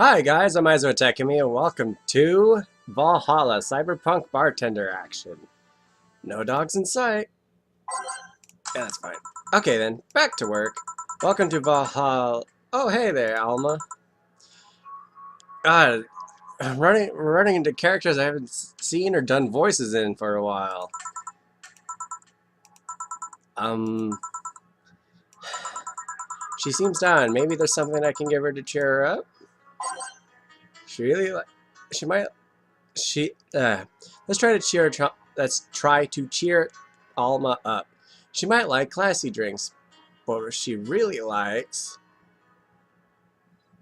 Hi guys, I'm Izua Tekami and welcome to Valhalla Cyberpunk Bartender action. No dogs in sight. Yeah, that's fine. Okay then, back to work. Welcome to Valhalla. Oh hey there, Alma. God, we're running into characters I haven't seen or done voices in for a while. She seems down. Maybe there's something I can give her to cheer her up. She really, she might. She let's try to cheer. Let's try to cheer Alma up. She might like classy drinks, but what she really likes.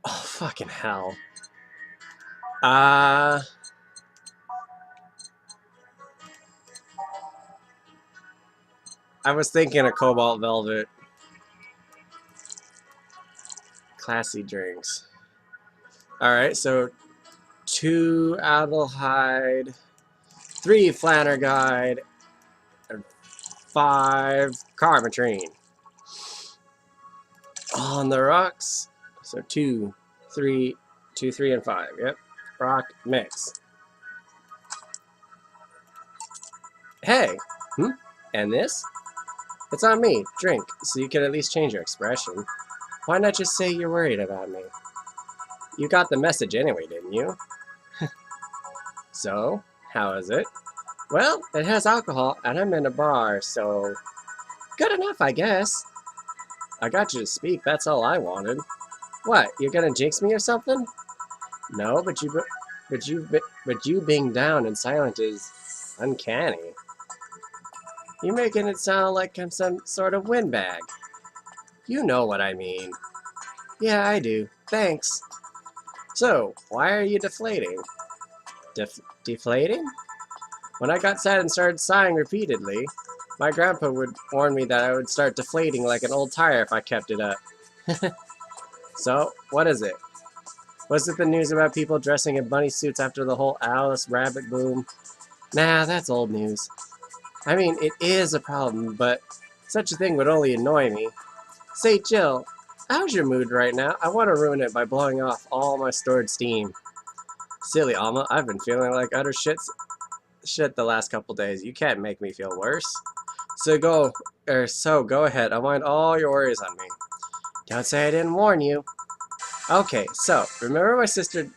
Oh fucking hell! Uh I was thinking of Cobalt Velvet. Classy drinks. All right, so 2 Adelheid, 3 Flannerguide, and 5 Carmatrine. On the rocks. So 2, 3, 2, 3, and 5. Yep. Rock mix. Hey! And this? It's on me. Drink, so you can at least change your expression. Why not just say you're worried about me? You got the message anyway, didn't you? So, how is it? Well, it has alcohol, and I'm in a bar, so... Good enough, I guess. I got you to speak, that's all I wanted. What, you're gonna jinx me or something? No, but you being down and silent is uncanny. You're making it sound like I'm some sort of windbag. You know what I mean. Yeah, I do. Thanks. So, why are you deflating? Deflating? When I got sad and started sighing repeatedly, my grandpa would warn me that I would start deflating like an old tire if I kept it up. So, what is it? Was it the news about people dressing in bunny suits after the whole Alice rabbit boom? Nah, that's old news. I mean, it is a problem, but such a thing would only annoy me. Say, Jill, how's your mood right now? I want to ruin it by blowing off all my stored steam. Silly Alma, I've been feeling like utter shit the last couple days. You can't make me feel worse. So go ahead. Unwind all your worries on me. Don't say I didn't warn you. Okay, so remember my sister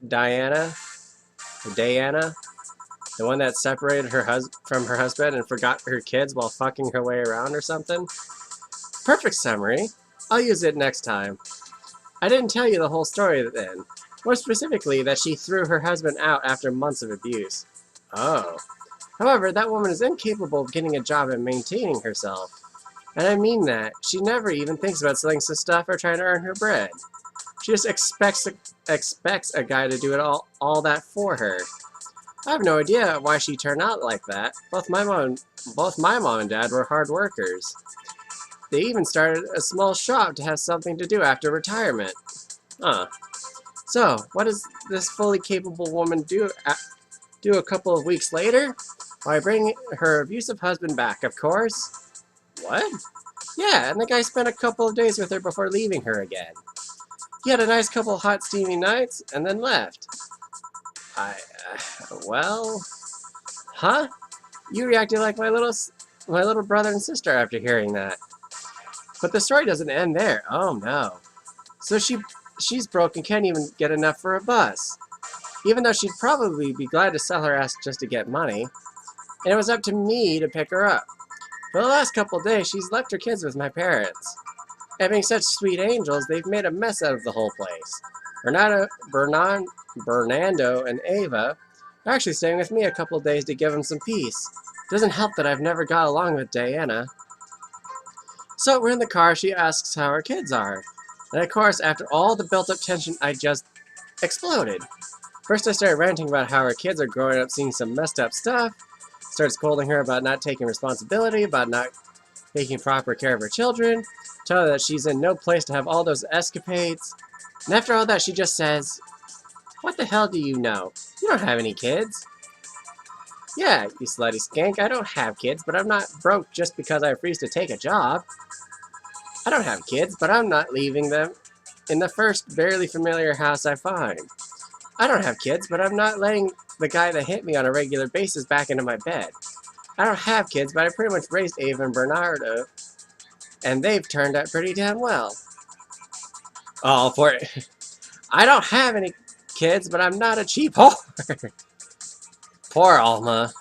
Diana? Or Diana? The one that separated from her husband and forgot her kids while fucking her way around or something? Perfect summary. I'll use it next time. I didn't tell you the whole story then. More specifically, that she threw her husband out after months of abuse. Oh. However, that woman is incapable of getting a job and maintaining herself. And I mean that. She never even thinks about selling some stuff or trying to earn her bread. She just expects a guy to do it all that for her. I have no idea why she turned out like that. Both my mom and dad were hard workers. They even started a small shop to have something to do after retirement. Huh. So, what does this fully capable woman do a couple of weeks later? Why, bring her abusive husband back, of course. What? Yeah, and the guy spent a couple of days with her before leaving her again. He had a nice couple of hot, steamy nights, and then left. Well... Huh? You reacted like my little brother and sister after hearing that. But the story doesn't end there. Oh no. So she's broke and can't even get enough for a bus. Even though she'd probably be glad to sell her ass just to get money. And it was up to me to pick her up. For the last couple of days, she's left her kids with my parents. And being such sweet angels, they've made a mess out of the whole place. Bernardo, and Ava are actually staying with me a couple of days to give them some peace. Doesn't help that I've never got along with Diana. So we're in the car, she asks how her kids are. And of course, after all the built-up tension, I just exploded. First I started ranting about how her kids are growing up seeing some messed up stuff. Started scolding her about not taking responsibility, about not taking proper care of her children. Tell her that she's in no place to have all those escapades. And after all that, she just says, "What the hell do you know? You don't have any kids." Yeah, you slutty skank, I don't have kids, but I'm not broke just because I refuse to take a job. I don't have kids, but I'm not leaving them. in the first barely familiar house I find. I don't have kids, but I'm not letting the guy that hit me on a regular basis back into my bed. I don't have kids, but I pretty much raised Ava and Bernardo, and they've turned out pretty damn well. Oh, I don't have any kids, but I'm not a cheap whore. Poor Alma.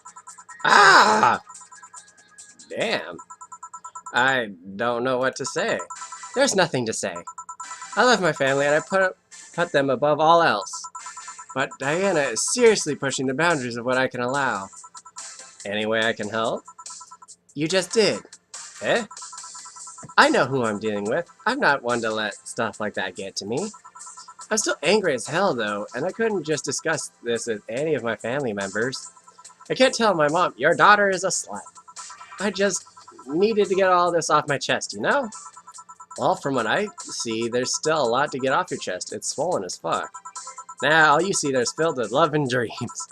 Ah! Damn. I don't know what to say. There's nothing to say. I love my family and I put them above all else. But Diana is seriously pushing the boundaries of what I can allow. Any way I can help? You just did. Eh? I know who I'm dealing with. I'm not one to let stuff like that get to me. I'm still angry as hell though, and I couldn't just discuss this with any of my family members. I can't tell my mom, your daughter is a slut. I just needed to get all this off my chest, you know? Well, from what I see, there's still a lot to get off your chest. It's swollen as fuck. Now, all you see there's filled with love and dreams.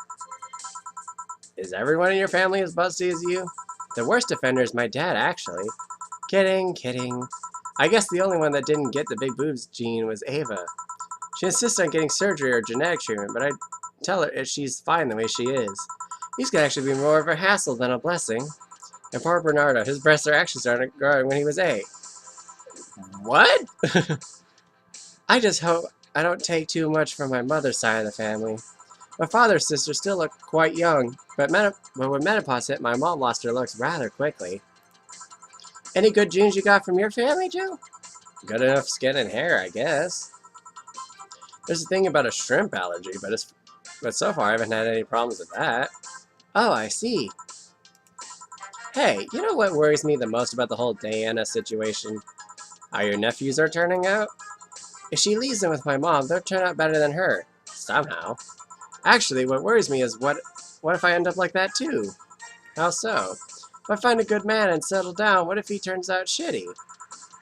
Is everyone in your family as busty as you? The worst offender is my dad, actually. Kidding, kidding. I guess the only one that didn't get the big boobs gene was Ava. She insists on getting surgery or genetic treatment, but I tell her she's fine the way she is. These could actually be more of a hassle than a blessing. And poor Bernardo, his breasts are actually starting growing when he was 8. What? I just hope I don't take too much from my mother's side of the family. My father's sisters still look quite young, but when menopause hit, my mom lost her looks rather quickly. Any good genes you got from your family, Joe? Good enough skin and hair, I guess. There's a thing about a shrimp allergy, but so far I haven't had any problems with that. Oh, I see. Hey, you know what worries me the most about the whole Diana situation? How your nephews are turning out? If she leaves them with my mom, they'll turn out better than her. Somehow. Actually, what worries me is what if I end up like that too? How so? If I find a good man and settle down, what if he turns out shitty?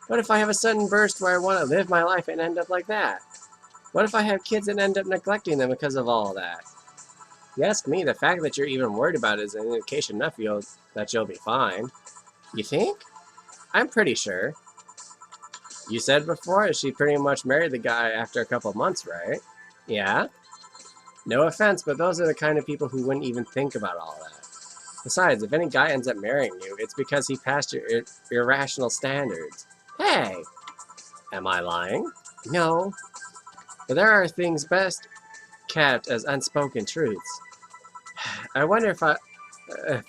What if I have a sudden burst where I want to live my life and end up like that? What if I have kids and end up neglecting them because of all that? You ask me, the fact that you're even worried about it is an indication enough that you'll be fine. You think? I'm pretty sure. You said before she pretty much married the guy after a couple months, right? Yeah? No offense, but those are the kind of people who wouldn't even think about all that. Besides, if any guy ends up marrying you, it's because he passed your irrational standards. Hey! Am I lying? No. But there are things best kept as unspoken truths. I wonder if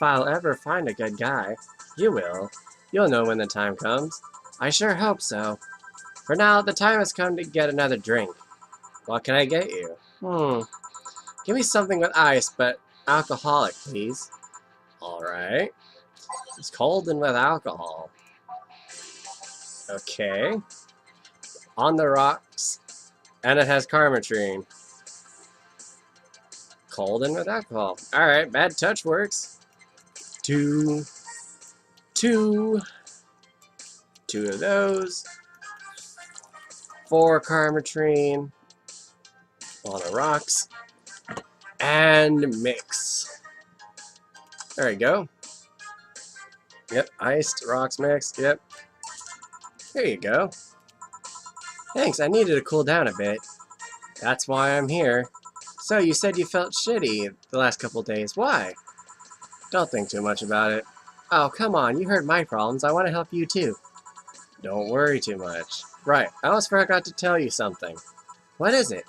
I'll ever find a good guy. You will. You'll know when the time comes. I sure hope so. For now, the time has come to get another drink. What can I get you? Give me something with ice, but alcoholic, please. Alright. It's cold and with alcohol. Okay. On the rocks. And it has Carmetrine. Cold and with alcohol. Alright, bad touch works. Two of those. 4 Carmetrine. On the rocks. And mix. There we go. Yep, iced, rocks mixed, yep. There you go. Thanks, I needed to cool down a bit. That's why I'm here. So, you said you felt shitty the last couple days. Why? Don't think too much about it. Oh, come on, you heard my problems. I want to help you too. Don't worry too much. Right, I almost forgot to tell you something. What is it?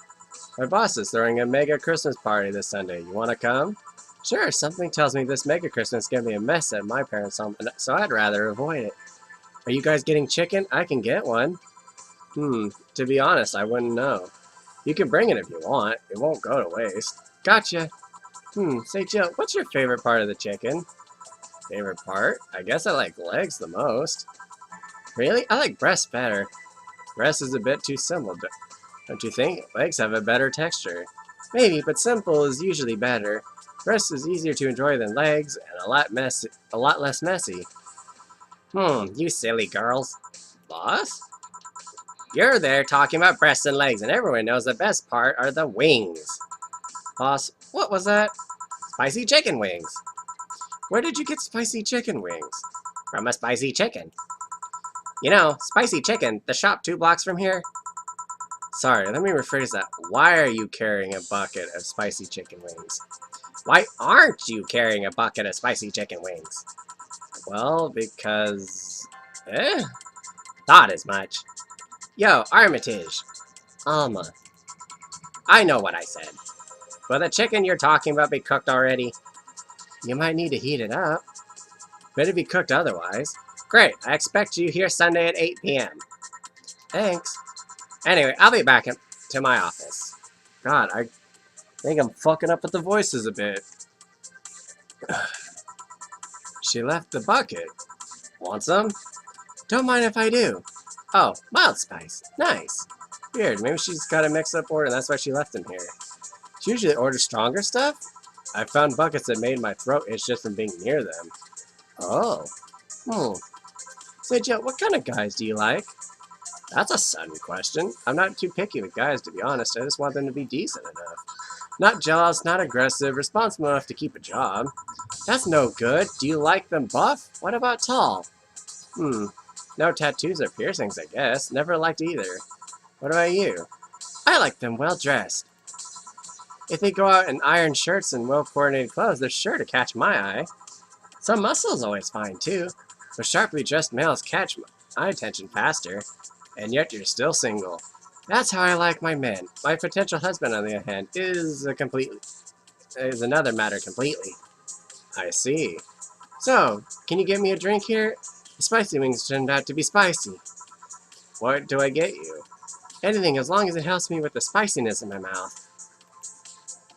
My boss is throwing a mega Christmas party this Sunday. You want to come? Sure, something tells me this mega Christmas is going to be a mess at my parents' home, so I'd rather avoid it. Are you guys getting chicken? I can get one. To be honest, I wouldn't know. You can bring it if you want. It won't go to waste. Gotcha. Say Jill, what's your favorite part of the chicken? Favorite part? I guess I like legs the most. Really? I like breast better. Breast is a bit too simple, don't you think? Legs have a better texture. Maybe, but simple is usually better. Breast is easier to enjoy than legs, and a lot less messy. You silly girls. Boss? You're there talking about breasts and legs, and everyone knows the best part are the wings. Boss, what was that? Spicy chicken wings. Where did you get spicy chicken wings? From a spicy chicken. You know, spicy chicken, the shop 2 blocks from here. Sorry, let me rephrase that. Why are you carrying a bucket of spicy chicken wings? Why aren't you carrying a bucket of spicy chicken wings? Well, because... Thought as much. Yo, Armitage. Alma. I know what I said. Will the chicken you're talking about be cooked already? You might need to heat it up. Better be cooked otherwise. Great, I expect you here Sunday at 8 p.m. Thanks. Anyway, I'll be back to my office. God, I think I'm fucking up with the voices a bit. She left the bucket. Want some? Don't mind if I do. Oh, mild spice. Nice. Weird, maybe she's got a mix-up order and that's why she left them here. She usually orders stronger stuff? I found buckets that made my throat itch just from being near them. Oh. Say, Joe, what kind of guys do you like? That's a sudden question. I'm not too picky with guys, to be honest. I just want them to be decent enough. Not jealous, not aggressive, responsible enough to keep a job. That's no good. Do you like them buff? What about tall? No tattoos or piercings, I guess. Never liked either. What about you? I like them well-dressed. If they go out in iron shirts and well-coordinated clothes, they're sure to catch my eye. Some muscle's always fine, too. But sharply dressed males catch my attention faster. And yet you're still single. That's how I like my men. My potential husband, on the other hand, is another matter completely. I see. So, can you get me a drink here? The spicy wings turned out to be spicy. What do I get you? Anything, as long as it helps me with the spiciness in my mouth.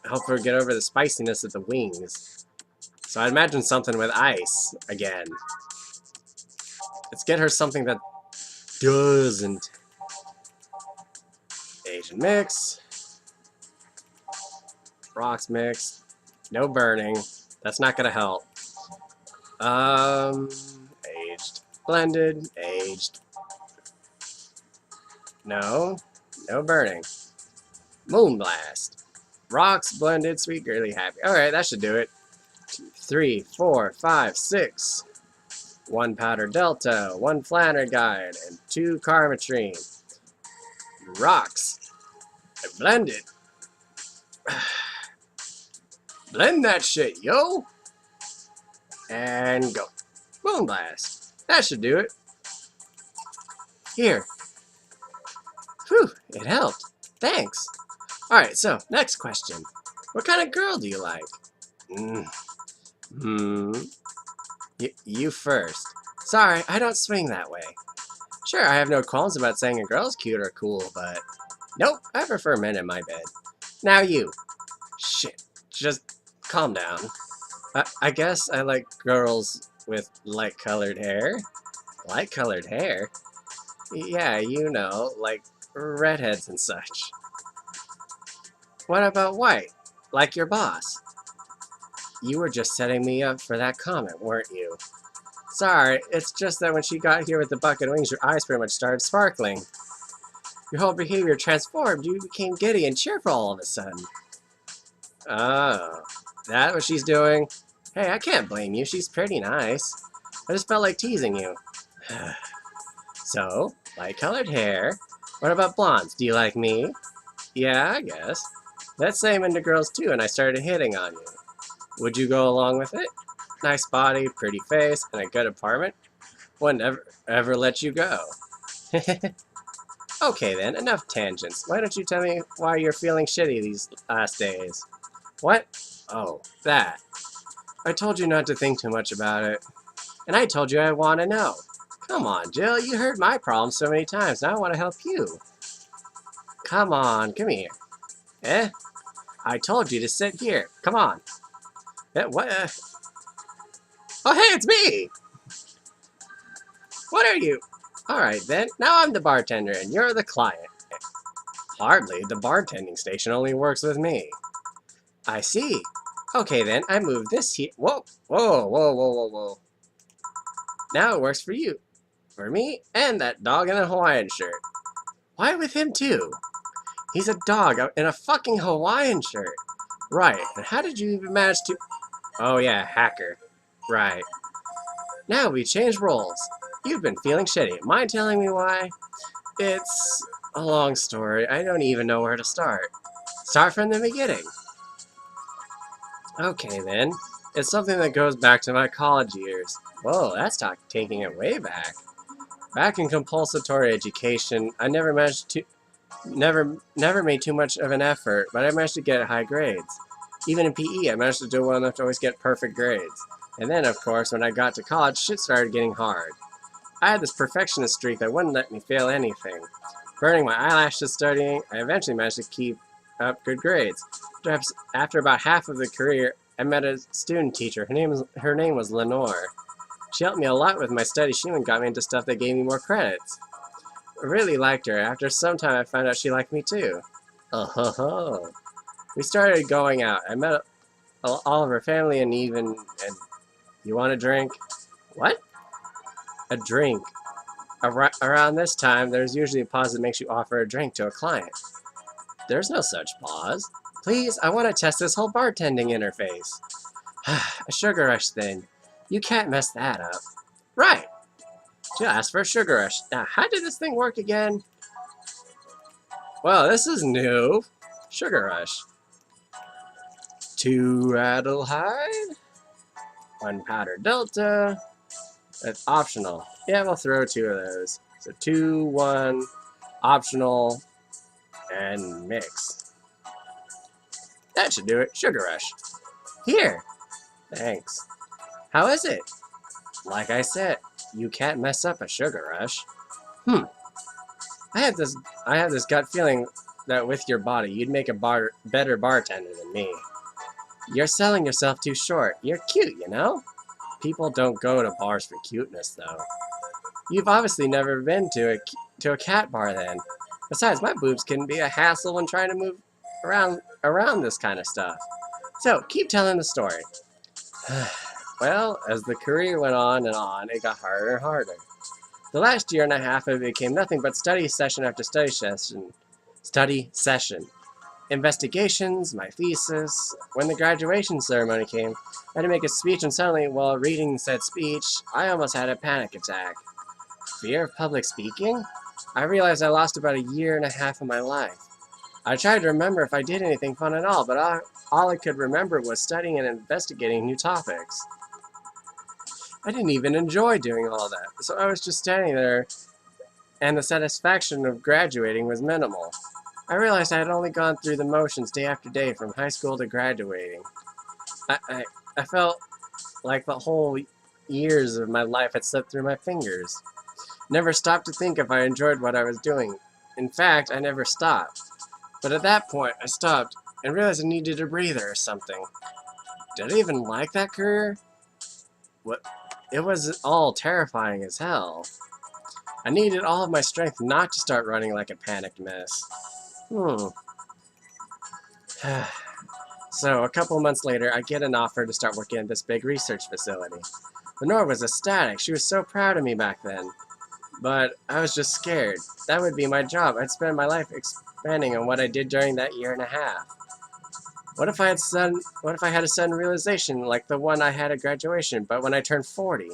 Help her get over the spiciness of the wings. So I'd imagine something with ice, again. Let's get her something that doesn't. Asian mix. Rocks mix. No burning. That's not gonna help. Aged. Blended. Aged. No. No burning. Moonblast. Rocks, blended, sweet, girly, happy. Alright, that should do it. 2, 3, 4, 5, 6. 1 powder delta, 1 flanner guide, and 2 carmetrine. Rocks. I blend it. Blend that shit, yo! And go. Moonblast. That should do it. Here. Whew, it helped. Thanks. Alright, so, next question. What kind of girl do you like? You first. Sorry, I don't swing that way. Sure, I have no qualms about saying a girl's cute or cool, but... Nope, I prefer men in my bed. Now you. Shit, just calm down. I guess I like girls with light-colored hair. Light-colored hair? Yeah, you know, like redheads and such. What about white? Like your boss? You were just setting me up for that comment, weren't you? Sorry, it's just that when she got here with the bucket of wings, your eyes pretty much started sparkling. Your whole behavior transformed. You became giddy and cheerful all of a sudden. Oh, that what she's doing? Hey, I can't blame you. She's pretty nice. I just felt like teasing you. So, light-colored hair. What about blondes? Do you like me? Yeah, I guess. Let's say I'm into girls too, and I started hitting on you. Would you go along with it? Nice body, pretty face, and a good apartment? Wouldn't ever let you go. Okay then, enough tangents. Why don't you tell me why you're feeling shitty these last days? What? Oh, that. I told you not to think too much about it. And I told you I want to know. Come on, Jill, you heard my problems so many times, now I want to help you. Come on, come here. Eh? I told you to sit here. Come on. What? Oh, hey, it's me! What are you? Alright then, now I'm the bartender and you're the client. Hardly, the bartending station only works with me. I see. Okay then, I moved this here. Whoa, whoa, whoa, whoa, whoa, whoa. Now it works for you. For me, and that dog in a Hawaiian shirt. Why with him too? He's a dog in a fucking Hawaiian shirt. Right, and how did you even manage to... Oh yeah, hacker. Right. Now we change roles. You've been feeling shitty. Mind telling me why? It's... A long story. I don't even know where to start. Start from the beginning. Okay, then. It's something that goes back to my college years. Whoa, that's taking it way back. Back in compulsory education, I never made too much of an effort, but I managed to get high grades. Even in PE, I managed to do well enough to always get perfect grades. And then, of course, when I got to college, shit started getting hard. I had this perfectionist streak that wouldn't let me fail anything. Burning my eyelashes studying, I eventually managed to keep up good grades. Perhaps after about half of the career, I met a student teacher. Her name was Lenore. She helped me a lot with my studies. She even got me into stuff that gave me more credits. I really liked her. After some time, I found out she liked me too. Oh. We started going out. I met all of her family and you want a drink? What? A drink. Around this time, there's usually a pause that makes you offer a drink to a client. There's no such pause. Please, I want to test this whole bartending interface. A sugar rush thing. You can't mess that up. Right. She'll ask for a sugar rush. Now, how did this thing work again? Well, this is new. Sugar rush. 2 Adelhyde. 1 powder delta. That's optional. Yeah, we'll throw 2 of those. So 2, 1, optional, and mix. That should do it. Sugar rush. Here. Thanks. How is it? Like I said, you can't mess up a sugar rush. I have this gut feeling that with your body, you'd make a better bartender than me. You're selling yourself too short. You're cute, you know? People don't go to bars for cuteness, though. You've obviously never been to a cat bar, then. Besides, my boobs can be a hassle when trying to move around this kind of stuff. So, keep telling the story. Well, as the career went on and on, it got harder and harder. The last year and a half, it became nothing but study session after study session. Investigations, my thesis. When the graduation ceremony came, I had to make a speech, and suddenly, while reading said speech, I almost had a panic attack. Fear of public speaking? I realized I lost about a year and a half of my life. I tried to remember if I did anything fun at all, but all I could remember was studying and investigating new topics. I didn't even enjoy doing all that, so I was just standing there, and the satisfaction of graduating was minimal. I realized I had only gone through the motions day after day from high school to graduating. I felt like the whole years of my life had slipped through my fingers. Never stopped to think if I enjoyed what I was doing. In fact, I never stopped. But at that point, I stopped and realized I needed a breather or something. Did I even like that career? What? It was all terrifying as hell. I needed all of my strength not to start running like a panicked mess. So, a couple months later, I get an offer to start working at this big research facility. Lenore was ecstatic. She was so proud of me back then. But I was just scared. That would be my job. I'd spend my life expanding on what I did during that year and a half. What if I had a sudden realization like the one I had at graduation, but when I turned 40?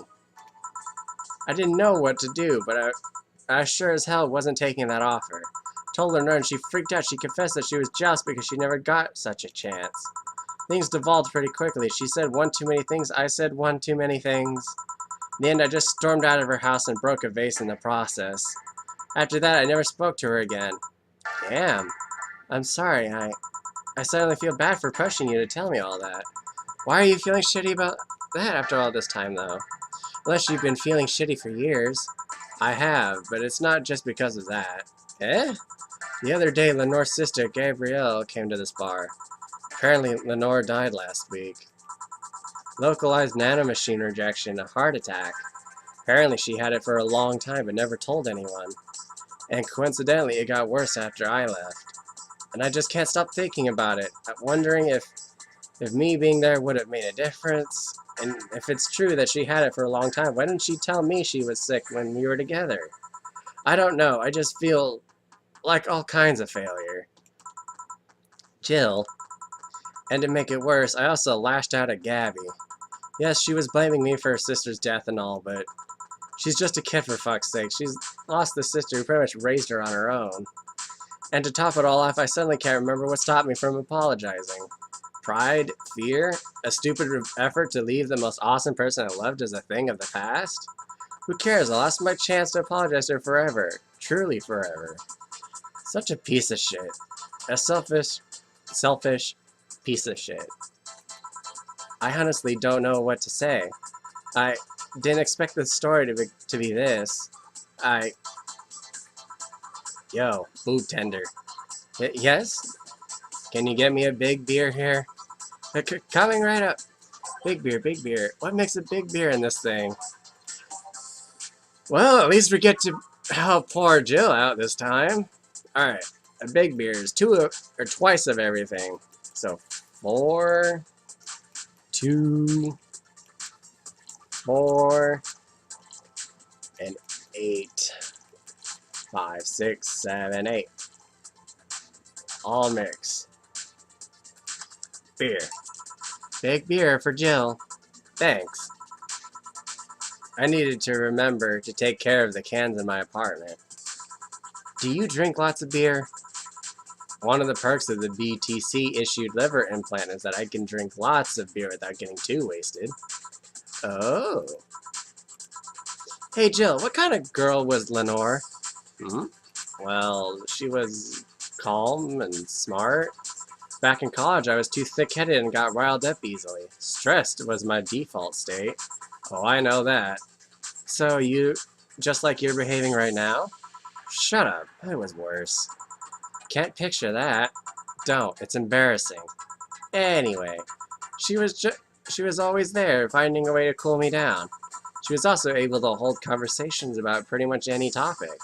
I didn't know what to do, but I sure as hell wasn't taking that offer. Told Lenore and she freaked out. She confessed that she was jealous because she never got such a chance. Things devolved pretty quickly. She said one too many things. I said one too many things. In the end, I just stormed out of her house and broke a vase in the process. After that, I never spoke to her again. Damn. I'm sorry. I suddenly feel bad for pushing you to tell me all that. Why are you feeling shitty about that after all this time, though? Unless you've been feeling shitty for years. I have, but it's not just because of that. Eh? The other day, Lenore's sister, Gabrielle, came to this bar. Apparently, Lenore died last week. Localized nanomachine rejection, a heart attack. Apparently, she had it for a long time but never told anyone. And coincidentally, it got worse after I left. And I just can't stop thinking about it. I'm wondering if me being there would have made a difference. And if it's true that she had it for a long time, why didn't she tell me she was sick when we were together? I don't know. I just feel like all kinds of failure. Jill. And to make it worse, I also lashed out at Gabby. Yes, she was blaming me for her sister's death and all, but she's just a kid for fuck's sake. She's lost the sister who pretty much raised her on her own. And to top it all off, I suddenly can't remember what stopped me from apologizing. Pride? Fear? A stupid effort to leave the most awesome person I loved as a thing of the past? Who cares? I lost my chance to apologize to her forever. Truly forever. Such a piece of shit. A selfish piece of shit. I honestly don't know what to say. I didn't expect the story to be this. Yo, boob tender. Yes? Can you get me a big beer here? Coming right up. Big beer, big beer. What makes a big beer in this thing? Well, at least we get to help poor Jill out this time. Alright, a big beer is twice of everything. So, 4, 2, 4, and 8. 5, 6, 7, 8. All mix. Beer. Big beer for Jill. Thanks. I needed to remember to take care of the cans in my apartment. Do you drink lots of beer? One of the perks of the BTC-issued liver implant is that I can drink lots of beer without getting too wasted. Oh. Hey Jill, what kind of girl was Lenore? Well, she was calm and smart. Back in college, I was too thick-headed and got riled up easily. Stressed was my default state. Oh, I know that. So just like you're behaving right now? Shut up. It was worse. Can't picture that. Don't. It's embarrassing. Anyway, she was always there, finding a way to cool me down. She was also able to hold conversations about pretty much any topic.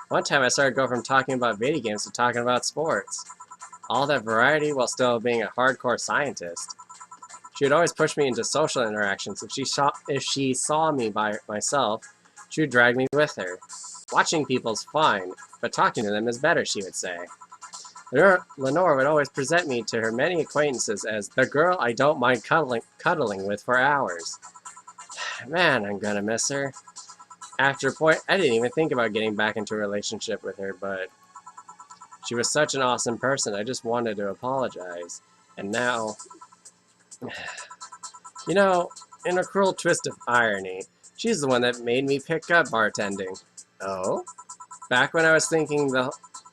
One time I started going from talking about video games to talking about sports. All that variety while still being a hardcore scientist. She would always push me into social interactions. If she saw me by myself, she would drag me with her. Watching people's fine, but talking to them is better, she would say. Lenore would always present me to her many acquaintances as the girl I don't mind cuddling with for hours. Man, I'm gonna miss her. After a point, I didn't even think about getting back into a relationship with her, but she was such an awesome person, I just wanted to apologize. And now, you know, in a cruel twist of irony, she's the one that made me pick up bartending. Oh? Back when I was thinking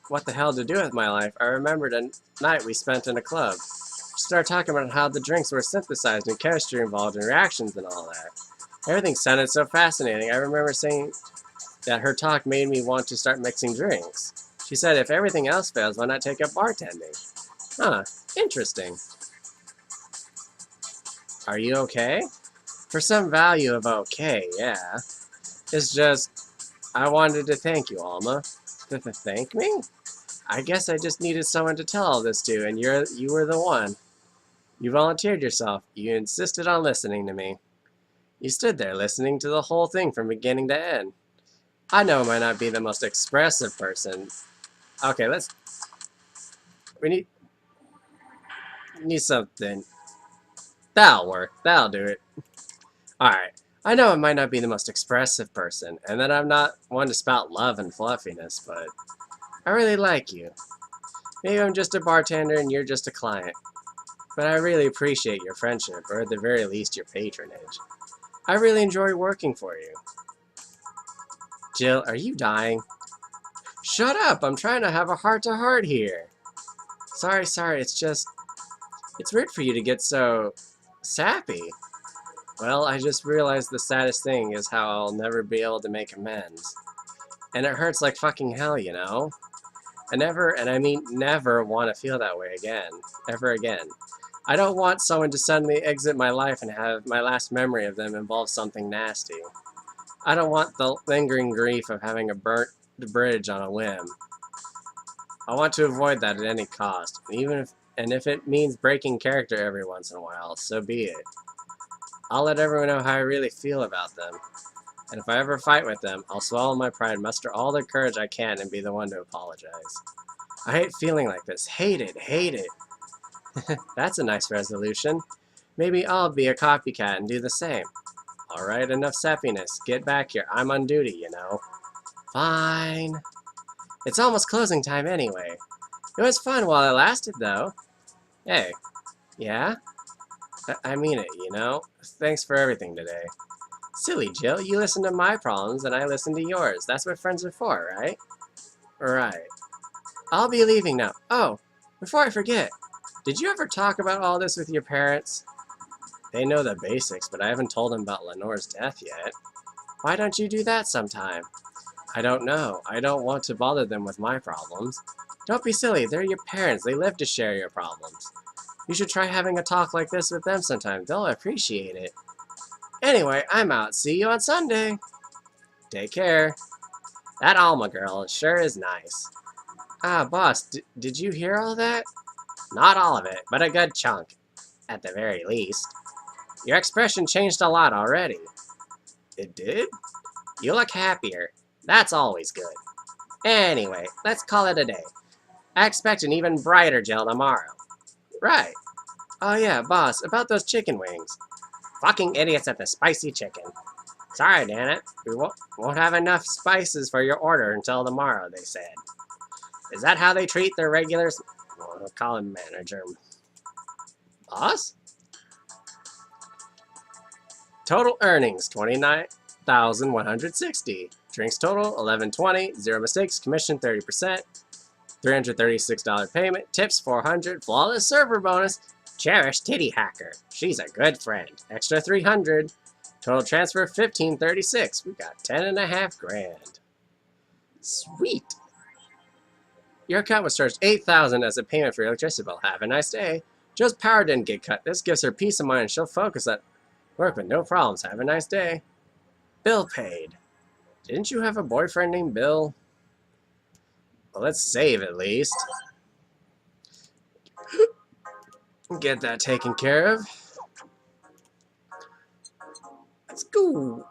what the hell to do with my life, I remembered a night we spent in a club. She started talking about how the drinks were synthesized and chemistry involved and reactions and all that. Everything sounded so fascinating. I remember saying that her talk made me want to start mixing drinks. She said if everything else fails, why not take up bartending? Huh, interesting. Are you okay? For some value of okay, yeah. It's just, I wanted to thank you, Alma. To thank me? I guess I just needed someone to tell all this to, and you were the one. You volunteered yourself. You insisted on listening to me. You stood there listening to the whole thing from beginning to end. I know I might not be the most expressive person. Okay, we need something. That'll work. That'll do it. Alright. I know I might not be the most expressive person, and that I'm not one to spout love and fluffiness, but I really like you. Maybe I'm just a bartender and you're just a client. But I really appreciate your friendship, or at the very least your patronage. I really enjoy working for you. Jill, are you dying? Shut up! I'm trying to have a heart-to-heart here. Sorry, it's just... It's weird for you to get so... sappy. Well, I just realized the saddest thing is how I'll never be able to make amends. And it hurts like fucking hell, you know? I never, and I mean never, want to feel that way again. Ever again. I don't want someone to suddenly exit my life and have my last memory of them involve something nasty. I don't want the lingering grief of having a burnt bridge on a whim. I want to avoid that at any cost, and if it means breaking character every once in a while, so be it. I'll let everyone know how I really feel about them. And if I ever fight with them, I'll swallow my pride, muster all the courage I can, and be the one to apologize. I hate feeling like this. Hate it. That's a nice resolution. Maybe I'll be a copycat and do the same. Alright, enough sappiness. Get back here. I'm on duty, you know. Fine. It's almost closing time anyway. It was fun while it lasted, though. Hey, yeah? I mean it, you know? Thanks for everything today. Silly Jill, you listen to my problems and I listen to yours. That's what friends are for, right? Right. I'll be leaving now. Oh, before I forget, did you ever talk about all this with your parents? They know the basics, but I haven't told them about Lenore's death yet. Why don't you do that sometime? I don't know. I don't want to bother them with my problems. Don't be silly. They're your parents. They live to share your problems. You should try having a talk like this with them sometime. They'll appreciate it. Anyway, I'm out. See you on Sunday. Take care. That Alma girl sure is nice. Ah, boss, did you hear all that? Not all of it, but a good chunk. At the very least. Your expression changed a lot already. It did? You look happier. That's always good. Anyway, let's call it a day. I expect an even brighter Jill tomorrow. Right. Oh yeah, boss, about those chicken wings. Fucking idiots at the spicy chicken. Sorry, Janet. We won't have enough spices for your order until tomorrow, they said. Is that how they treat their regulars? I'll call him manager. Boss? Total earnings, 29,160. Drinks total, 1120. Zero mistakes. Commission, 30%. $336 payment. Tips, 400. Flawless server bonus. Cherish Titty Hacker. She's a good friend. Extra 300. Total transfer, 1536. We got 10.5 grand. Sweet. Your account was charged $8,000 as a payment for your electricity bill. Have a nice day. Joe's power didn't get cut. This gives her peace of mind and she'll focus at work with no problems. Have a nice day. Bill paid. Didn't you have a boyfriend named Bill? Well, let's save at least. Get that taken care of. Let's go.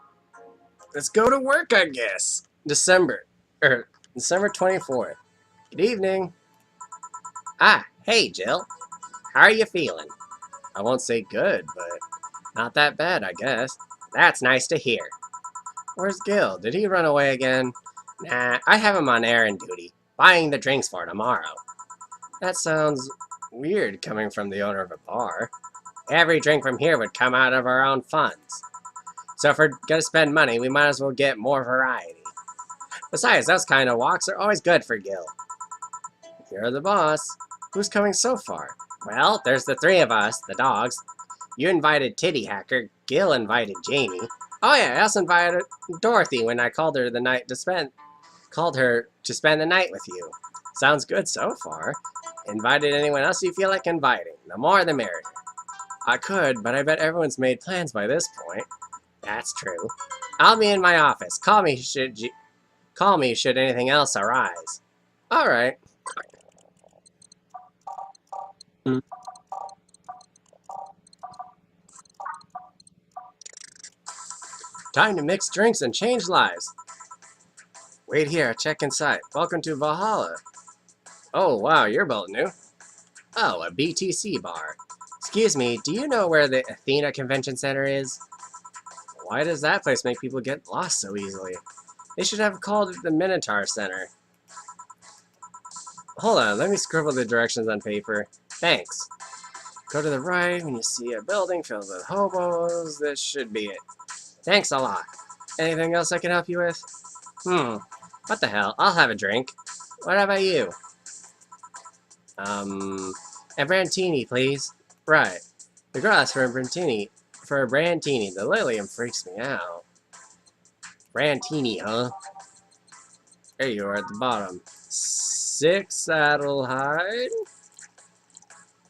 Let's go to work, I guess. December 24th. Good evening. Ah, hey, Jill. How are you feeling? I won't say good, but not that bad, I guess. That's nice to hear. Where's Gil? Did he run away again? Nah, I have him on errand duty, buying the drinks for tomorrow. That sounds weird coming from the owner of a bar. Every drink from here would come out of our own funds. So if we're gonna spend money, we might as well get more variety. Besides, those kind of walks are always good for Gil. You're the boss. Who's coming so far? Well, there's the three of us, the dogs. You invited Titty Hacker. Gil invited Jamie. Oh yeah, I also invited Dorothy when I called her to spend the night with you. Sounds good so far. Invited anyone else you feel like inviting. The more the merrier. I could, but I bet everyone's made plans by this point. That's true. I'll be in my office. Call me should anything else arise. All right. Time to mix drinks and change lives. Wait here, check inside. Welcome to Valhalla. Oh, wow, you're both new. Oh, a BTC bar. Excuse me, do you know where the Athena Convention Center is? Why does that place make people get lost so easily? They should have called it the Minotaur Center. Hold on, let me scribble the directions on paper. Thanks. Go to the right when you see a building filled with hobos. This should be it. Thanks a lot. Anything else I can help you with? What the hell? I'll have a drink. What about you? A Brandtini, please. Right. The girl asked for a Brandtini. For a Brandtini. The Lilium freaks me out. Brandtini, huh? There you are at the bottom. 6 saddle hide.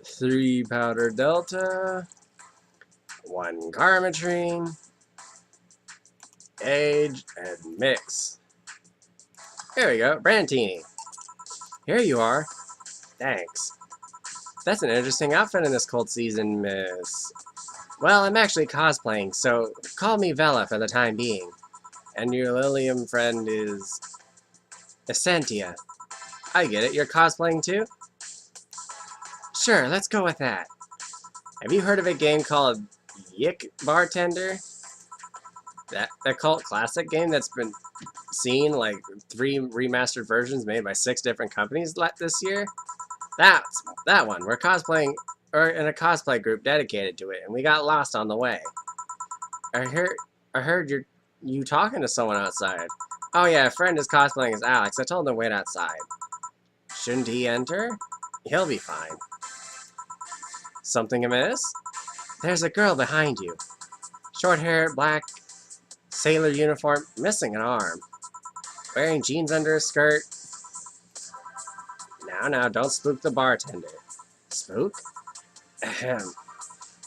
3 powder delta. 1 carmetrine. Age and mix. There we go, Brandtini. Here you are. Thanks. That's an interesting outfit in this cold season, miss. Well, I'm actually cosplaying, so call me Vela for the time being. And your Lilium friend is Essentia. I get it, you're cosplaying too? Sure, let's go with that. Have you heard of a game called Bartender? That cult classic game that's been seen like 3 remastered versions made by 6 different companies this year? That's that one. We're cosplaying, or in a cosplay group dedicated to it, and we got lost on the way. I heard you talking to someone outside. Oh yeah, a friend is cosplaying as Alex. I told him to wait outside. Shouldn't he enter? He'll be fine. Something amiss? There's a girl behind you. Short hair, black sailor uniform, missing an arm. Wearing jeans under a skirt. Now, don't spook the bartender. Spook? Ahem.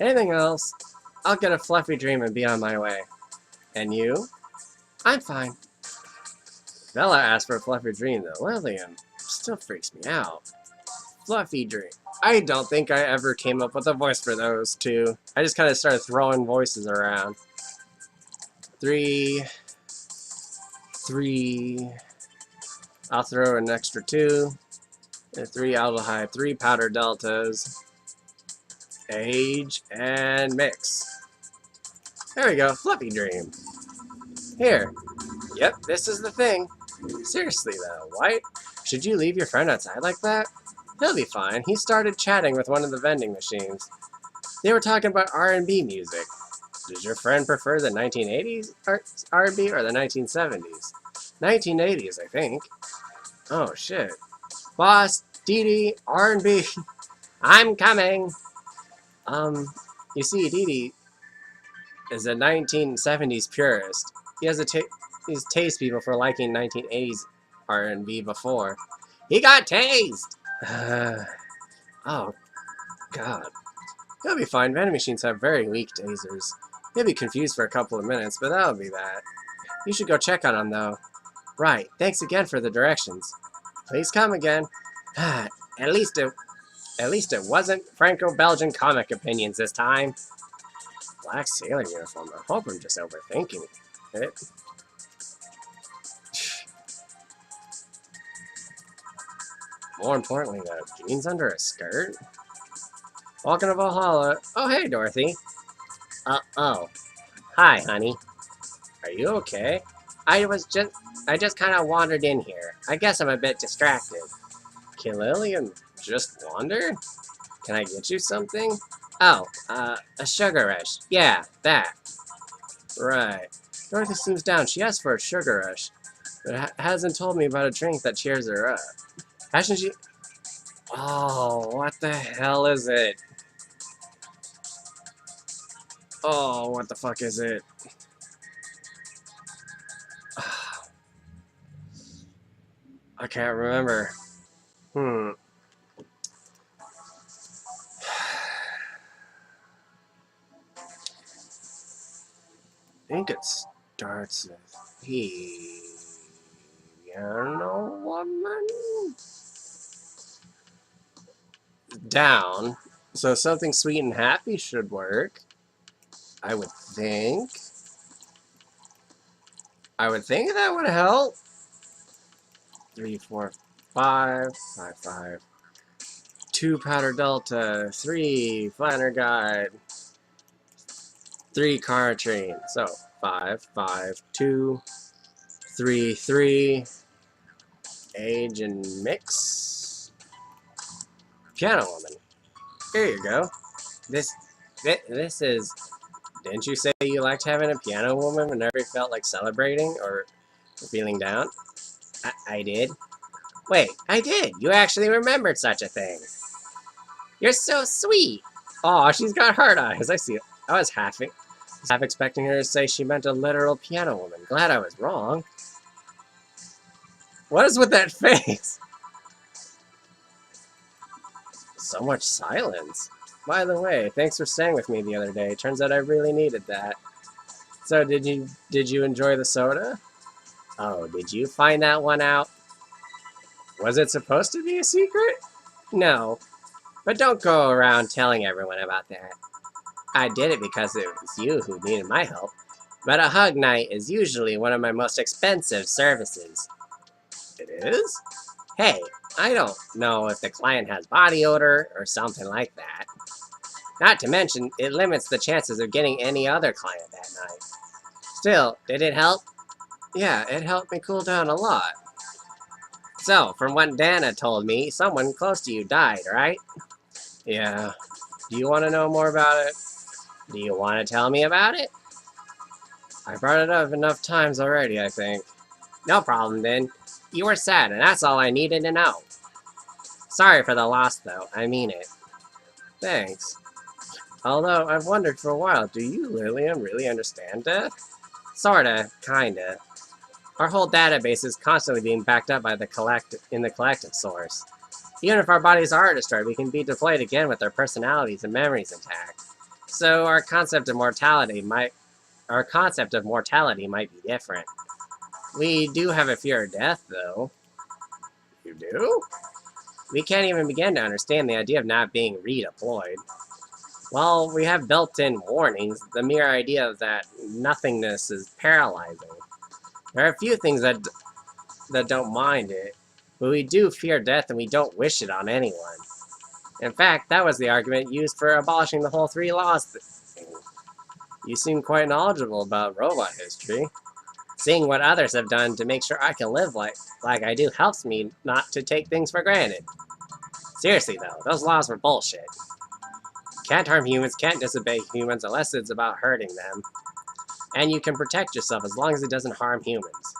Anything else? I'll get a fluffy dream and be on my way. And you? I'm fine. Bella asked for a fluffy dream, though. Lillian still freaks me out. Fluffy dream. I don't think I ever came up with a voice for those two. I just kind of started throwing voices around. 3. I'll throw an extra 2. And 3 aldehyde, 3 powder deltas. Age and mix. There we go, fluffy dream. Here. Yep, this is the thing. Seriously though, why should you leave your friend outside like that? He'll be fine. He started chatting with one of the vending machines. They were talking about R&B music. Does your friend prefer the 1980s R&B or the 1970s? 1980s, I think. Oh shit. Boss, Dee R&B. I'm coming. You see, Dee is a 1970s purist. He has he's tased people for liking 1980s R&B before. He got tased! Oh, God. He'll be fine. Vending machines have very weak tasers. He'll be confused for a couple of minutes, but that'll be that. You should go check on him, though. Right. Thanks again for the directions. Please come again. At least it wasn't Franco-Belgian comic opinions this time. Black sailor uniform. I hope I'm just overthinking it. More importantly, though, jeans under a skirt? Welcome to Valhalla. Oh, hey, Dorothy. Oh. Hi, honey. Are you okay? I just kind of wandered in here. I guess I'm a bit distracted. Can Lillian just wander? Can I get you something? Oh, a sugar rush. Yeah, that. Right. Dorothy seems down. She asked for a sugar rush, but hasn't told me about a drink that cheers her up. Hasn't she? Oh, what the hell is it? Oh, what the fuck is it? I can't remember. I think it starts with piano woman? Down. So something sweet and happy should work. I would think. That would help. 3, 4, 5, 5, 5. 2 powder delta, 3 flanner guide, 3 Caratrine. So 5, 5, 2, 3, 3. Age and mix. Piano woman. Here you go. This is. Didn't you say you liked having a piano woman whenever you felt like celebrating or feeling down? I did. Wait, I did. You actually remembered such a thing. You're so sweet. Aw, she's got hard eyes. I see it. I was half expecting her to say she meant a literal piano woman. Glad I was wrong. What is with that face? So much silence. By the way, thanks for staying with me the other day. Turns out I really needed that. So did you enjoy the soda? Oh, did you find that one out? Was it supposed to be a secret? No. But don't go around telling everyone about that. I did it because it was you who needed my help. But a hug night is usually one of my most expensive services. It is? Hey, I don't know if the client has body odor or something like that. Not to mention, it limits the chances of getting any other client that night. Still, did it help? Yeah, it helped me cool down a lot. So, from what Dana told me, someone close to you died, right? Yeah. Do you want to know more about it? Do you want to tell me about it? I brought it up enough times already, I think. No problem, then. You were sad, and that's all I needed to know. Sorry for the loss, though. I mean it. Thanks. Although, I've wondered for a while, do you, Lillian, really understand death? Sorta. Kinda. Our whole database is constantly being backed up by the collective source. Even if our bodies are destroyed, we can be deployed again with our personalities and memories intact. So our concept of mortality might be different. We do have a fear of death, though. You do? We can't even begin to understand the idea of not being redeployed. While we have built-in warnings, the mere idea of that nothingness is paralyzing. There are a few things that don't mind it, but we do fear death and we don't wish it on anyone. In fact, that was the argument used for abolishing the whole three laws thing. You seem quite knowledgeable about robot history. Seeing what others have done to make sure I can live like I do helps me not to take things for granted. Seriously though, those laws were bullshit. Can't harm humans, can't disobey humans unless it's about hurting them. And you can protect yourself as long as it doesn't harm humans.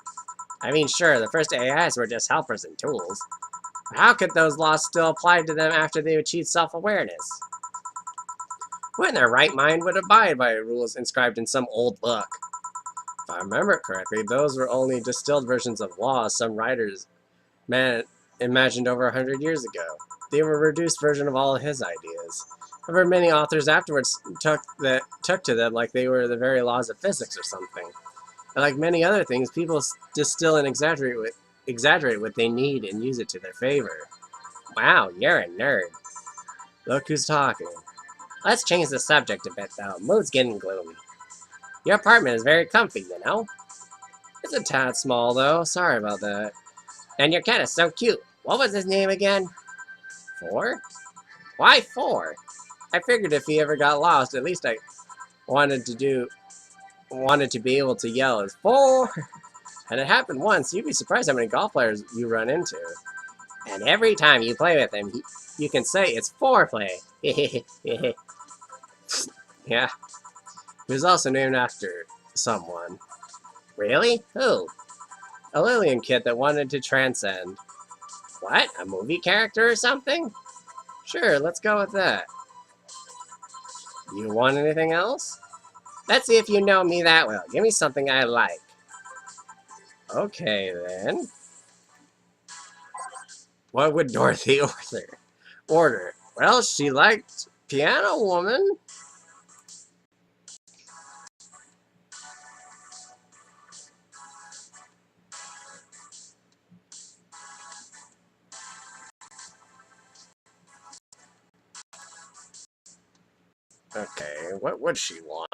I mean, sure, the first AIs were just helpers and tools. But how could those laws still apply to them after they achieved self-awareness? Who in their right mind would abide by rules inscribed in some old book? If I remember correctly, those were only distilled versions of laws some writers imagined over 100 years ago. They were a reduced version of all of his ideas. However, many authors afterwards took to them like they were the very laws of physics or something. And like many other things, people distill and exaggerate what they need and use it to their favor. Wow, you're a nerd. Look who's talking. Let's change the subject a bit, though. Mood's getting gloomy. Your apartment is very comfy, you know? It's a tad small, though. Sorry about that. And your cat is so cute. What was his name again? 4? Why 4? I figured if he ever got lost, at least I wanted to be able to yell as 4. And it happened once. You'd be surprised how many golf players you run into. And every time you play with him, you can say it's foreplay. Yeah. He was also named after someone. Really? Who? A Lillian kid that wanted to transcend. What? A movie character or something? Sure, let's go with that. You want anything else? Let's see if you know me that well. Give me something I like. Okay, then. What would Dorothy order? Well, she liked Piano Woman. Okay, what would she want?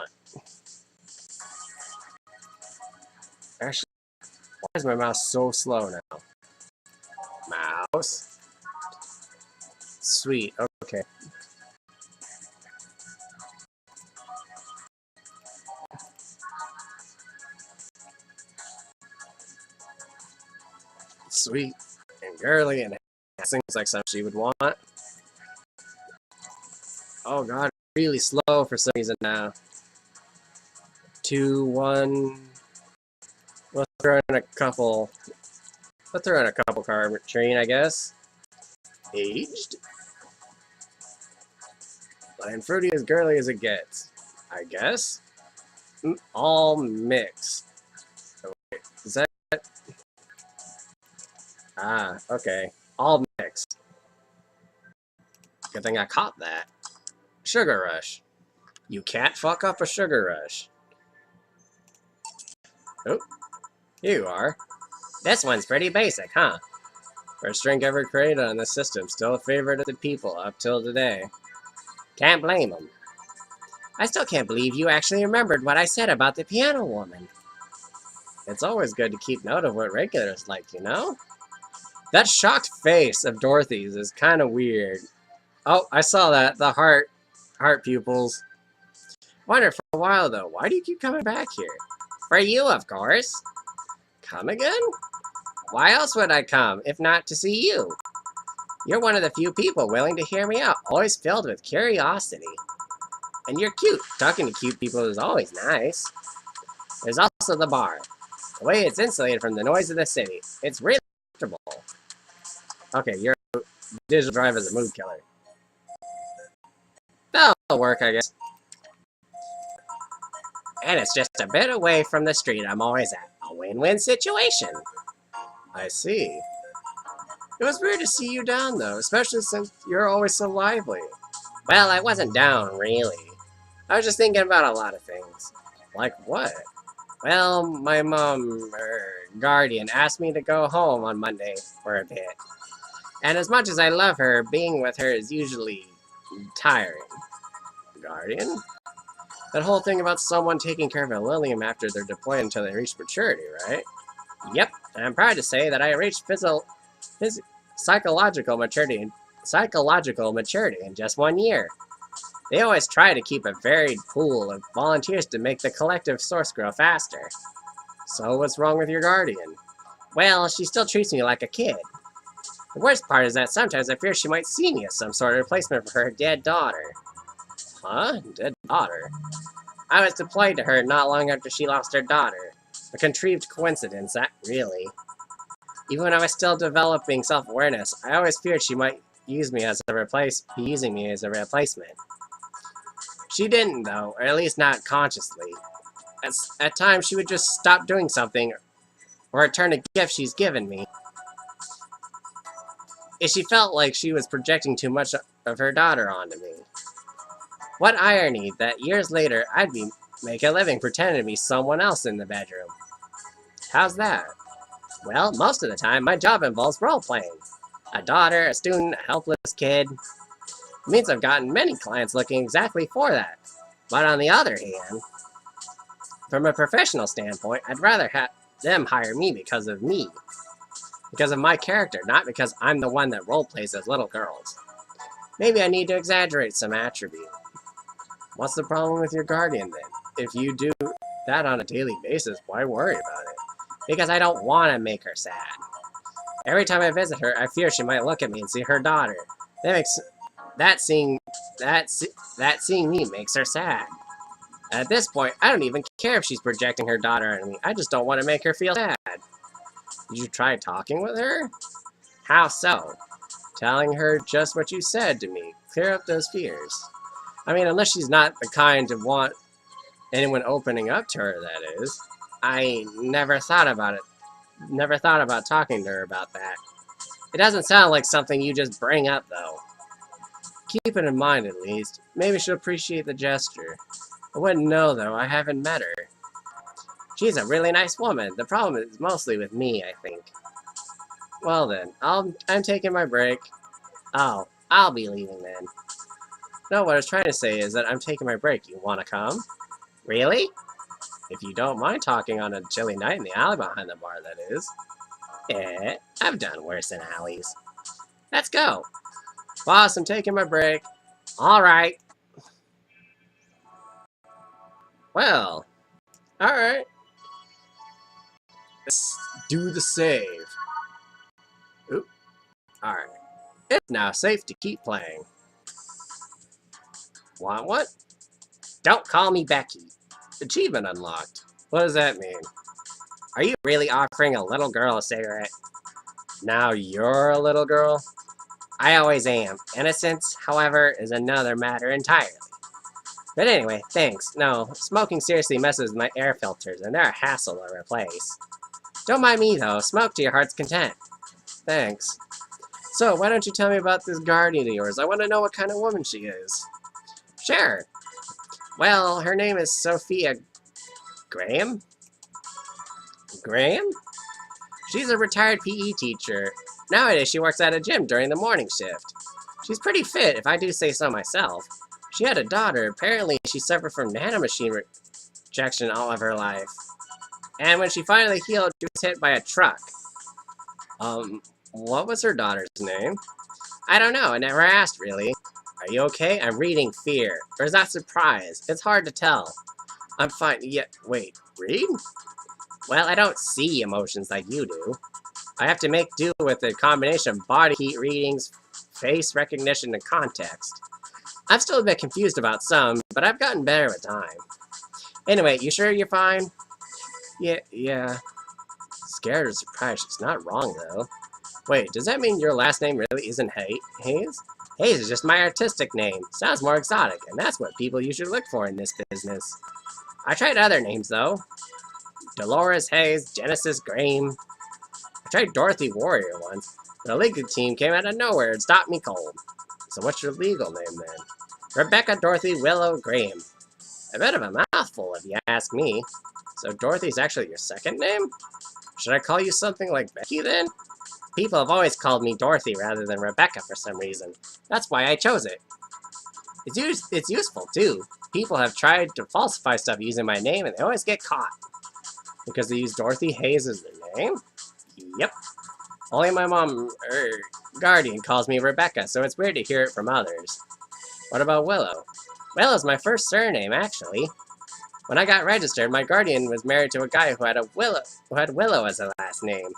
Actually, why is my mouse so slow now? Mouse. Sweet, okay. Sweet and girly and seems like something she would want. Oh god, really slow for some reason now. 2, 1. Let's throw in a couple. Let's throw in a couple card train, I guess. Aged. And fruity as girly as it gets, I guess. All mixed. Okay. Is that? Ah, okay. All mixed. Good thing I caught that. Sugar Rush. You can't fuck up a Sugar Rush. Oh, here you are. This one's pretty basic, huh? First drink ever created on this system, still a favorite of the people up till today. Can't blame them. I still can't believe you actually remembered what I said about the Piano Woman. It's always good to keep note of what regulars like, you know? That shocked face of Dorothy's is kind of weird. Oh, I saw that. The heart pupils. Wondered for a while, though. Why do you keep coming back here? For you, of course. Come again? Why else would I come, if not to see you? You're one of the few people willing to hear me out, always filled with curiosity. And you're cute. Talking to cute people is always nice. There's also the bar. The way it's insulated from the noise of the city. It's really comfortable. Okay, your digital drive is a mood killer. That'll work, I guess. And it's just a bit away from the street I'm always at. A win-win situation. I see. It was weird to see you down, though, especially since you're always so lively. Well, I wasn't down, really. I was just thinking about a lot of things. Like what? Well, my mom, guardian, asked me to go home on Monday for a bit. And as much as I love her, being with her is usually tiring. Guardian? That whole thing about someone taking care of a Lilium after they're deployed until they reach maturity, right? Yep, and I'm proud to say that I reached psychological maturity in just 1 year. They always try to keep a varied pool of volunteers to make the collective source grow faster. So what's wrong with your guardian? Well, she still treats me like a kid. The worst part is that sometimes I fear she might see me as some sort of replacement for her dead daughter. Huh? Dead daughter? I was deployed to her not long after she lost her daughter. A contrived coincidence, that really. Even when I was still developing self-awareness, I always feared she might using me as a replacement. She didn't, though, or at least not consciously. At times, she would just stop doing something, or return a gift she's given me, if she felt like she was projecting too much of her daughter onto me. What irony that years later, I'd make a living pretending to be someone else in the bedroom. How's that? Well, most of the time, my job involves role-playing. A daughter, a student, a helpless kid. It means I've gotten many clients looking exactly for that. But on the other hand, from a professional standpoint, I'd rather have them hire me because of me. Because of my character, not because I'm the one that role-plays as little girls. Maybe I need to exaggerate some attribute. What's the problem with your guardian, then? If you do that on a daily basis, why worry about it? Because I don't want to make her sad. Every time I visit her, I fear she might look at me and see her daughter. Seeing me makes her sad. At this point, I don't even care if she's projecting her daughter on me. I just don't want to make her feel sad. Did you try talking with her? How so? Telling her just what you said to me. Clear up those fears. I mean, unless she's not the kind to want anyone opening up to her, that is. I never thought about it. Never thought about talking to her about that. It doesn't sound like something you just bring up, though. Keep it in mind, at least. Maybe she'll appreciate the gesture. I wouldn't know, though. I haven't met her. She's a really nice woman. The problem is mostly with me, I think. Well then, I'm taking my break. Oh, I'll be leaving then. No, what I was trying to say is that I'm taking my break. You want to come? Really? If you don't mind talking on a chilly night in the alley behind the bar, that is. I've done worse in alleys. Let's go. Boss, I'm taking my break. Alright. Well, alright. Let's do the save. Oop. Alright. It's now safe to keep playing. Want what? Don't call me Becky. Achievement unlocked. What does that mean? Are you really offering a little girl a cigarette? Now you're a little girl? I always am. Innocence, however, is another matter entirely. But anyway, thanks. No, smoking seriously messes with my air filters, and they're a hassle to replace. Don't mind me, though. Smoke to your heart's content. Thanks. So, why don't you tell me about this guardian of yours? I want to know what kind of woman she is. Sure. Well, her name is Sophia Graham? Graham? She's a retired PE teacher. Nowadays, she works at a gym during the morning shift. She's pretty fit, if I do say so myself. She had a daughter. Apparently, she suffered from nanomachine rejection all of her life. And when she finally healed, she was hit by a truck. What was her daughter's name? I don't know. I never asked, really. Are you okay? I'm reading fear. Or is that surprise? It's hard to tell. I'm fine. Yeah, wait. Read? Well, I don't see emotions like you do. I have to make do with a combination of body heat readings, face recognition, and context. I'm still a bit confused about some, but I've gotten better with time. Anyway, you sure you're fine? Yeah. Scared or surprised, she's not wrong, though. Wait, does that mean your last name really isn't Hayes? Hayes is just my artistic name. Sounds more exotic, and that's what people usually look for in this business. I tried other names, though. Dolores Hayes, Genesis Graham. I tried Dorothy Warrior once, but a legal team came out of nowhere and stopped me cold. So what's your legal name, then? Rebecca Dorothy Willow Graham. A bit of a mouthful, if you ask me. So Dorothy's actually your second name? Should I call you something like Becky, then? People have always called me Dorothy rather than Rebecca for some reason. That's why I chose it. It's useful, too. People have tried to falsify stuff using my name, and they always get caught. Because they use Dorothy Hayes as their name? Yep. Only my mom, guardian, calls me Rebecca, so it's weird to hear it from others. What about Willow? Willow's my first surname, actually. When I got registered, my guardian was married to a guy who had Willow as a last name.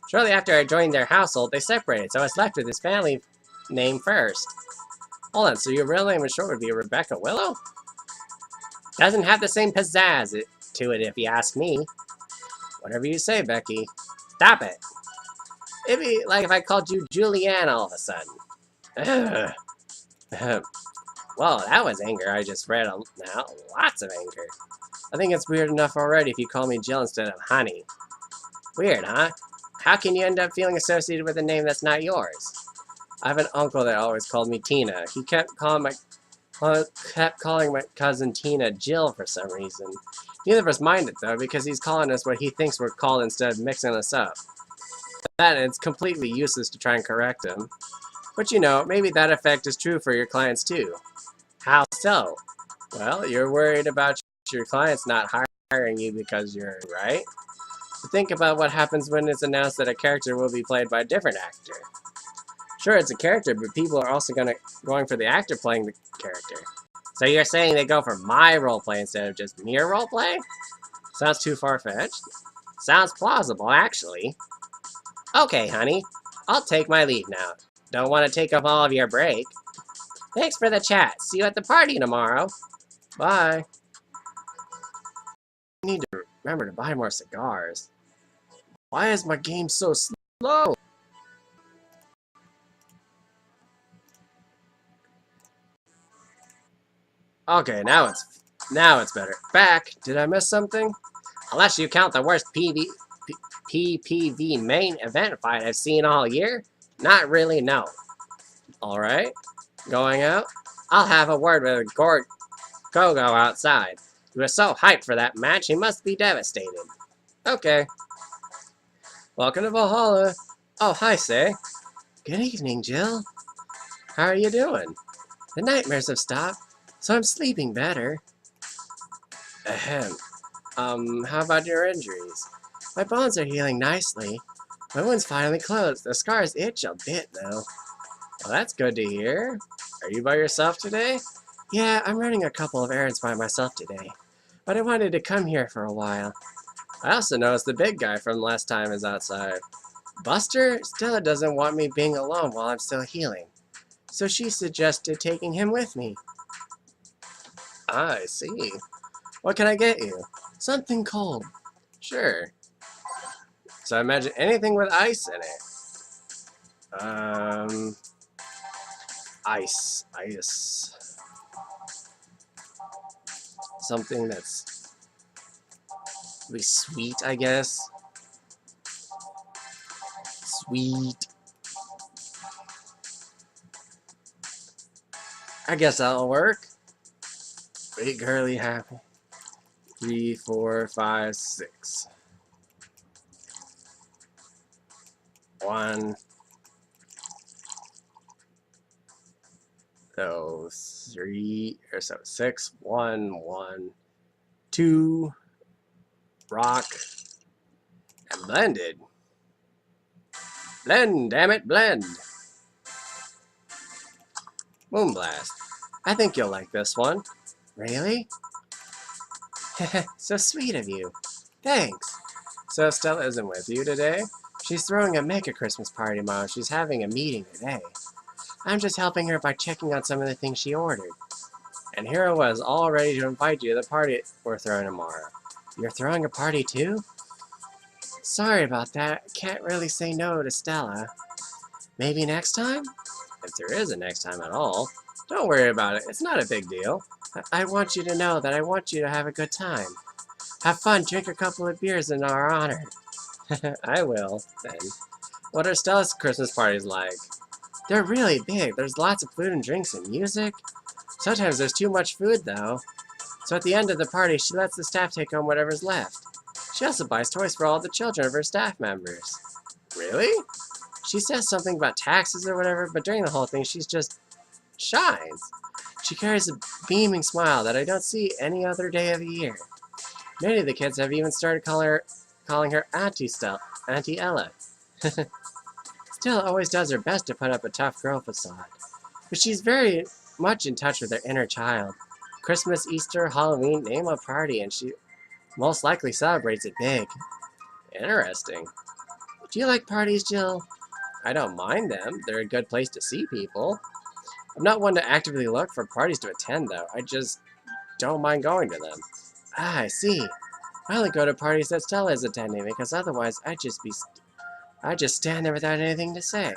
Shortly after I joined their household, they separated, so I was left with his family name first. Hold on, so your real name is short would be Rebecca Willow? Doesn't have the same pizzazz to it, if you ask me. Whatever you say, Becky. Stop it. It'd be like if I called you Julianne all of a sudden. Well, that was anger I just read now. Lots of anger. I think it's weird enough already if you call me Jill instead of Honey. Weird, huh? How can you end up feeling associated with a name that's not yours? I have an uncle that always called me Tina. He kept calling my cousin Tina Jill for some reason. Neither of us mind it, though, because he's calling us what he thinks we're called instead of mixing us up. That, and it's completely useless to try and correct him. But you know, maybe that effect is true for your clients, too. How so? Well, you're worried about your clients not hiring you because you're right. But think about what happens when it's announced that a character will be played by a different actor. Sure, it's a character, but people are also going for the actor playing the character. So you're saying they go for my roleplay instead of just mere roleplay? Sounds too far-fetched. Sounds plausible, actually. Okay, honey. I'll take my leave now. Don't want to take up all of your break. Thanks for the chat. See you at the party tomorrow. Bye. I need to remember to buy more cigars. Why is my game so slow? Okay, now it's better. Back. Did I miss something? Unless you count the worst PPV main event fight I've seen all year? Not really, no. Alright. Going out? I'll have a word with Gogo outside. He was so hyped for that match, he must be devastated. Okay. Welcome to Valhalla. Oh, hi, Say. Good evening, Jill. How are you doing? The nightmares have stopped, so I'm sleeping better. Ahem. How about your injuries? My bones are healing nicely. My wound's finally closed. The scars itch a bit, though. Well, that's good to hear. Are you by yourself today? Yeah, I'm running a couple of errands by myself today. But I wanted to come here for a while. I also noticed the big guy from last time is outside. Buster? Stella doesn't want me being alone while I'm still healing. So she suggested taking him with me. I see. What can I get you? Something cold. Sure. So I imagine anything with ice in it. Ice. Something that's really sweet, I guess. Sweet. I guess that'll work. Big girly happy. 3, 4, 5, 6. 1. So 3 or so 6. 1, 1, 2. Rock. And blended. Blend, damn it, blend. Moonblast. I think you'll like this one. Really? So sweet of you. Thanks. So Stella isn't with you today? She's throwing a mega Christmas party, Mom. She's having a meeting today. I'm just helping her by checking on some of the things she ordered. And here I was, all ready to invite you to the party we're throwing tomorrow. You're throwing a party too? Sorry about that. Can't really say no to Stella. Maybe next time? If there is a next time at all. Don't worry about it. It's not a big deal. I want you to know that I want you to have a good time. Have fun, drink a couple of beers in our honor. I will, then. What are Stella's Christmas parties like? They're really big. There's lots of food and drinks and music. Sometimes there's too much food, though. So at the end of the party, she lets the staff take home whatever's left. She also buys toys for all the children of her staff members. Really? She says something about taxes or whatever, but during the whole thing, she's just shines. She carries a beaming smile that I don't see any other day of the year. Many of the kids have even started calling her Auntie Ella. Stella always does her best to put up a tough girl facade, but she's very much in touch with her inner child. Christmas, Easter, Halloween, name a party, and she most likely celebrates it big. Interesting. Do you like parties, Jill? I don't mind them. They're a good place to see people. I'm not one to actively look for parties to attend, though. I just don't mind going to them. Ah, I see. I only go to parties that Stella is attending, because otherwise I'd just stand there without anything to say.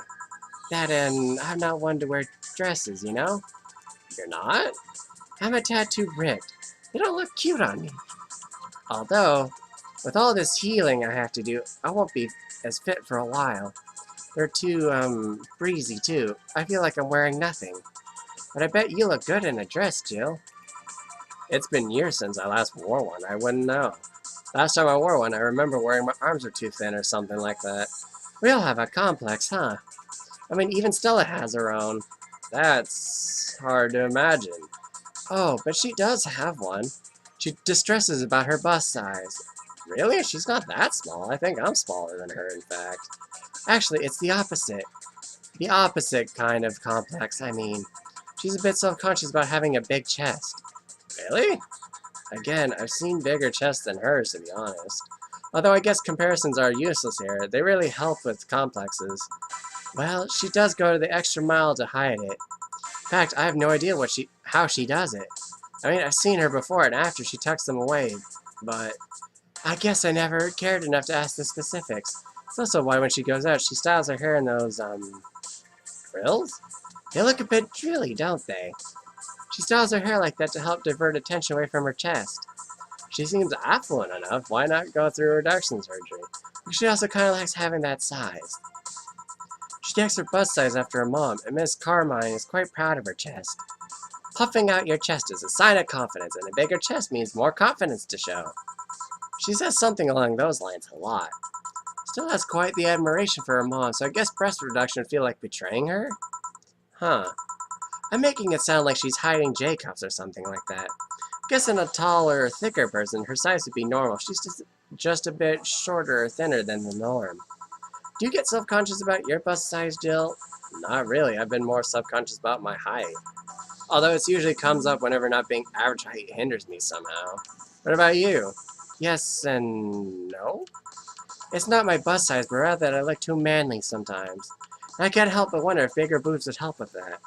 That and I'm not one to wear dresses, you know? You're not? I'm a tad too ripped. They don't look cute on me. Although, with all this healing I have to do, I won't be as fit for a while. They're too, breezy, too. I feel like I'm wearing nothing. But I bet you look good in a dress, Jill. It's been years since I last wore one. I wouldn't know. Last time I wore one, I remember wearing my arms were too thin or something like that. We all have a complex, huh? I mean, even Stella has her own. That's hard to imagine. Oh, but she does have one. She distresses about her bust size. Really? She's not that small. I think I'm smaller than her, in fact. Actually, it's the opposite. The opposite kind of complex, I mean. She's a bit self-conscious about having a big chest. Really? Again, I've seen bigger chests than hers, to be honest. Although I guess comparisons are useless here. They really help with complexes. Well, she does go to the extra mile to hide it. In fact, I have no idea how she does it. I mean, I've seen her before and after she tucks them away, but I guess I never cared enough to ask the specifics. It's also why when she goes out, she styles her hair in those, frills? They look a bit drilly, don't they? She styles her hair like that to help divert attention away from her chest. She seems affluent enough, why not go through reduction surgery? But she also kind of likes having that size. She takes her bust size after her mom, and Miss Carmine is quite proud of her chest. Puffing out your chest is a sign of confidence, and a bigger chest means more confidence to show. She says something along those lines a lot. Still has quite the admiration for her mom, so I guess breast reduction would feel like betraying her? Huh. I'm making it sound like she's hiding J-cups or something like that. Guessing a taller, thicker person, her size would be normal. She's just a bit shorter or thinner than the norm. Do you get self-conscious about your bust size, Jill? Not really. I've been more self-conscious about my height. Although it usually comes up whenever not being average height hinders me somehow. What about you? Yes and no? It's not my bust size, but rather that I look too manly sometimes. And I can't help but wonder if bigger boobs would help with that.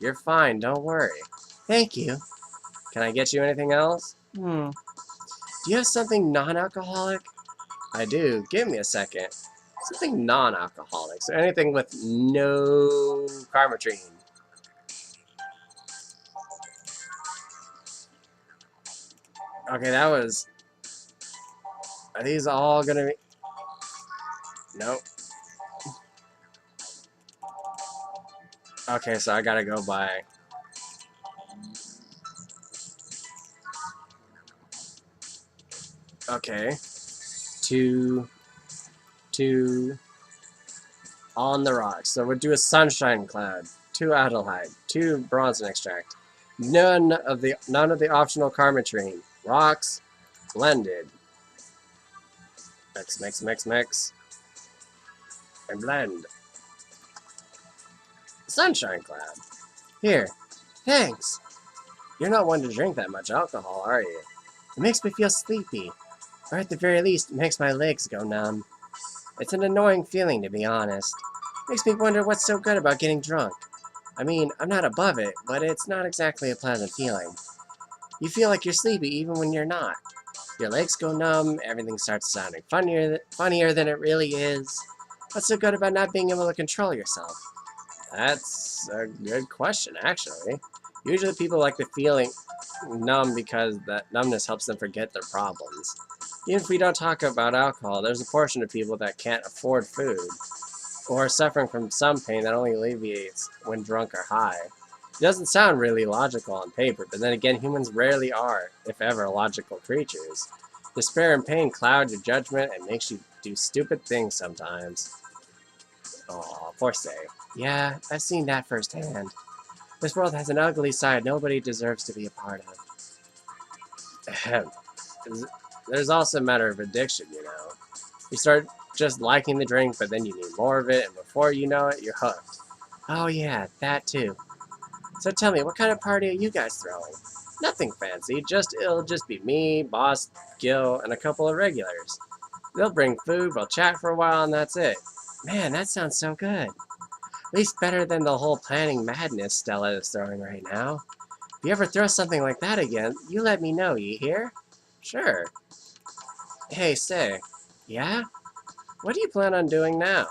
You're fine, don't worry. Thank you. Can I get you anything else? Do you have something non-alcoholic? I do. Give me a second. Something non-alcoholic. So anything with no carbotrine. Okay, that was... Are these all gonna be... Nope. Okay, so I gotta go by... Okay. Two... On the rocks. So we'll do a sunshine cloud. 2 Adelheid. 2 bronze extract. None of the optional carbotrine. Rocks. Blended. Mix, mix, mix, mix. And blend. Sunshine cloud. Here. Thanks. You're not one to drink that much alcohol, are you? It makes me feel sleepy. Or at the very least, it makes my legs go numb. It's an annoying feeling, to be honest. Makes me wonder what's so good about getting drunk. I mean, I'm not above it, but it's not exactly a pleasant feeling. You feel like you're sleepy even when you're not. Your legs go numb, everything starts sounding funnier than it really is. What's so good about not being able to control yourself? That's a good question, actually. Usually people like the feeling numb because that numbness helps them forget their problems. Even if we don't talk about alcohol, there's a portion of people that can't afford food, or are suffering from some pain that only alleviates when drunk or high. It doesn't sound really logical on paper, but then again, humans rarely are, if ever, logical creatures. Despair and pain cloud your judgment and makes you do stupid things sometimes. Aw, poor Say. Yeah, I've seen that firsthand. This world has an ugly side nobody deserves to be a part of. Ahem. There's also a matter of addiction, you know. You start just liking the drink, but then you need more of it, and before you know it, you're hooked. Oh yeah, that too. So tell me, what kind of party are you guys throwing? Nothing fancy, it'll just be me, Boss, Gil, and a couple of regulars. They'll bring food, we'll chat for a while, and that's it. Man, that sounds so good. At least better than the whole planning madness Stella is throwing right now. If you ever throw something like that again, you let me know, you hear? Sure. Hey, Say. Yeah? What do you plan on doing now?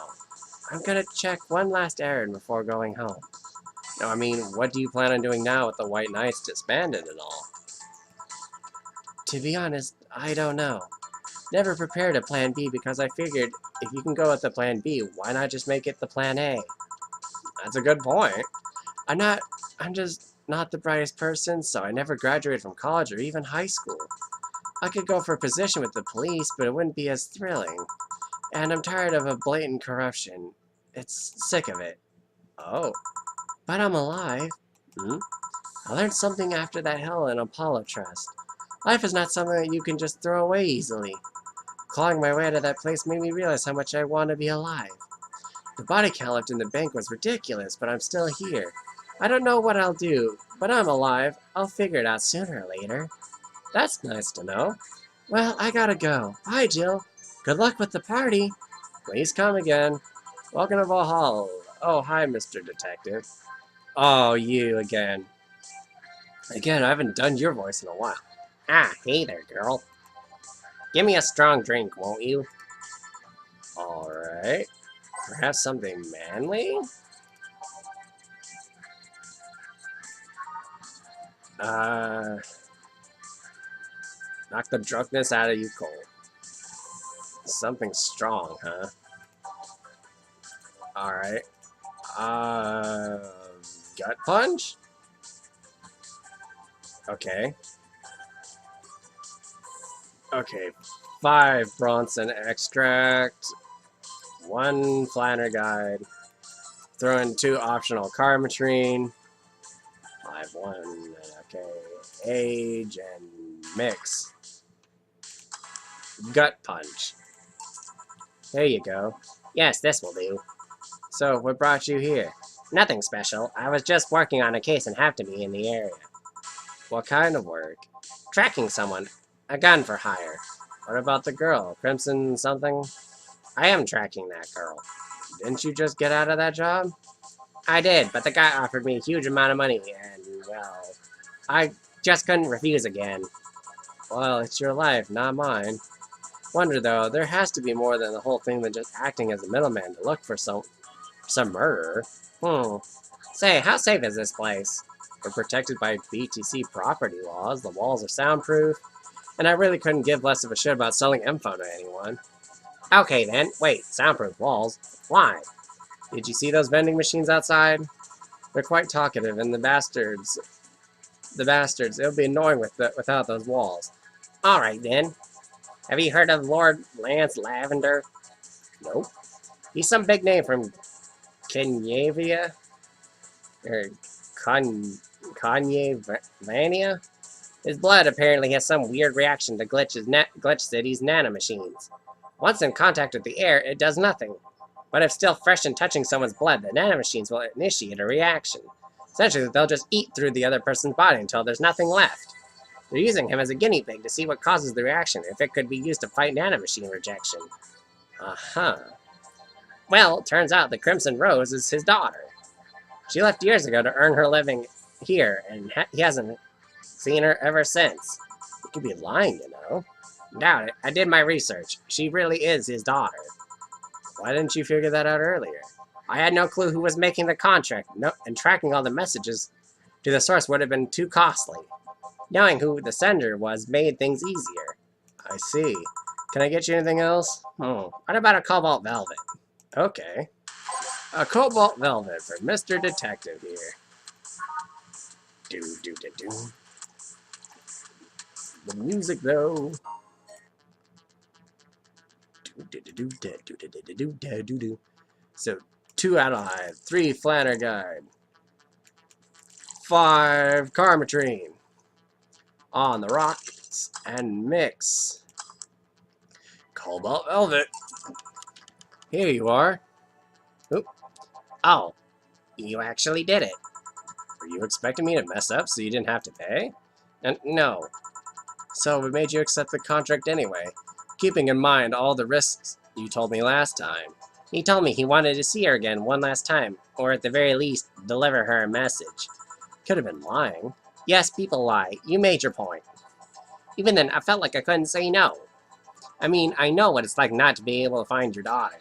I'm gonna check one last errand before going home. No, I mean, what do you plan on doing now with the White Knights disbanded and all? To be honest, I don't know. Never prepared a plan B because I figured if you can go with the plan B, why not just make it the plan A? That's a good point. I'm just not the brightest person, so I never graduated from college or even high school. I could go for a position with the police, but it wouldn't be as thrilling. And I'm tired of a blatant corruption. It's sick of it. Oh, but I'm alive. Hmm? I learned something after that hell in Apollo Trust. Life is not something that you can just throw away easily. Clawing my way out of that place made me realize how much I want to be alive. The body count left in the bank was ridiculous, but I'm still here. I don't know what I'll do, but I'm alive. I'll figure it out sooner or later. That's nice to know. Well, I gotta go. Bye, Jill. Good luck with the party. Please come again. Welcome to Valhalla. Oh, hi, Mr. Detective. Oh, you again. Again, I haven't done your voice in a while. Ah, hey there, girl. Give me a strong drink, won't you? Alright. Perhaps something manly? Knock the drunkenness out of you cold. Something strong, huh? Alright. Gut punch? Okay. Okay. 5 Bronson extract. 1 Flanner guide. Throw in 2 optional Carmatrine. 5, 1. Okay. Age and mix. Gut punch. There you go. Yes, this will do. So, what brought you here? Nothing special. I was just working on a case and have to be in the area. What kind of work? Tracking someone. A gun for hire. What about the girl? Crimson something? I am tracking that girl. Didn't you just get out of that job? I did, but the guy offered me a huge amount of money, and, well, I just couldn't refuse again. Well, it's your life, not mine. Wonder, though, there has to be more than the whole thing than just acting as a middleman to look for some murderer. Say, how safe is this place? We're protected by BTC property laws, the walls are soundproof, and I really couldn't give less of a shit about selling info to anyone. Okay then, wait, soundproof walls? Why? Did you see those vending machines outside? They're quite talkative, and the bastards, it'll be annoying without those walls. Alright then. Have you heard of Lord Lance Lavender? Nope. He's some big name from Kenyavia? Or Kanye-Vania? His blood apparently has some weird reaction to Glitch City's nanomachines. Once in contact with the air, it does nothing. But if still fresh and touching someone's blood, the nanomachines will initiate a reaction. Essentially, they'll just eat through the other person's body until there's nothing left. They're using him as a guinea pig to see what causes the reaction, if it could be used to fight nanomachine rejection. Uh-huh. Well, turns out the Crimson Rose is his daughter. She left years ago to earn her living here, and he hasn't seen her ever since. He could be lying, you know. Doubt it. I did my research. She really is his daughter. Why didn't you figure that out earlier? I had no clue who was making the contract, and tracking all the messages to the source would have been too costly. Knowing who the sender was made things easier. I see. Can I get you anything else? What about a cobalt velvet? Okay. A cobalt velvet for Mr. Detective here. Do. The music though. So 2 alloy, 3 flanner guide, 5 carmatrine on the rocks and mix. Cobalt velvet. Here you are. Oop. Oh, you actually did it. Were you expecting me to mess up so you didn't have to pay? And no. So we made you accept the contract anyway, keeping in mind all the risks you told me last time. He told me he wanted to see her again one last time, or at the very least, deliver her a message. Could have been lying. Yes, people lie. You made your point. Even then, I felt like I couldn't say no. I mean, I know what it's like not to be able to find your daughter.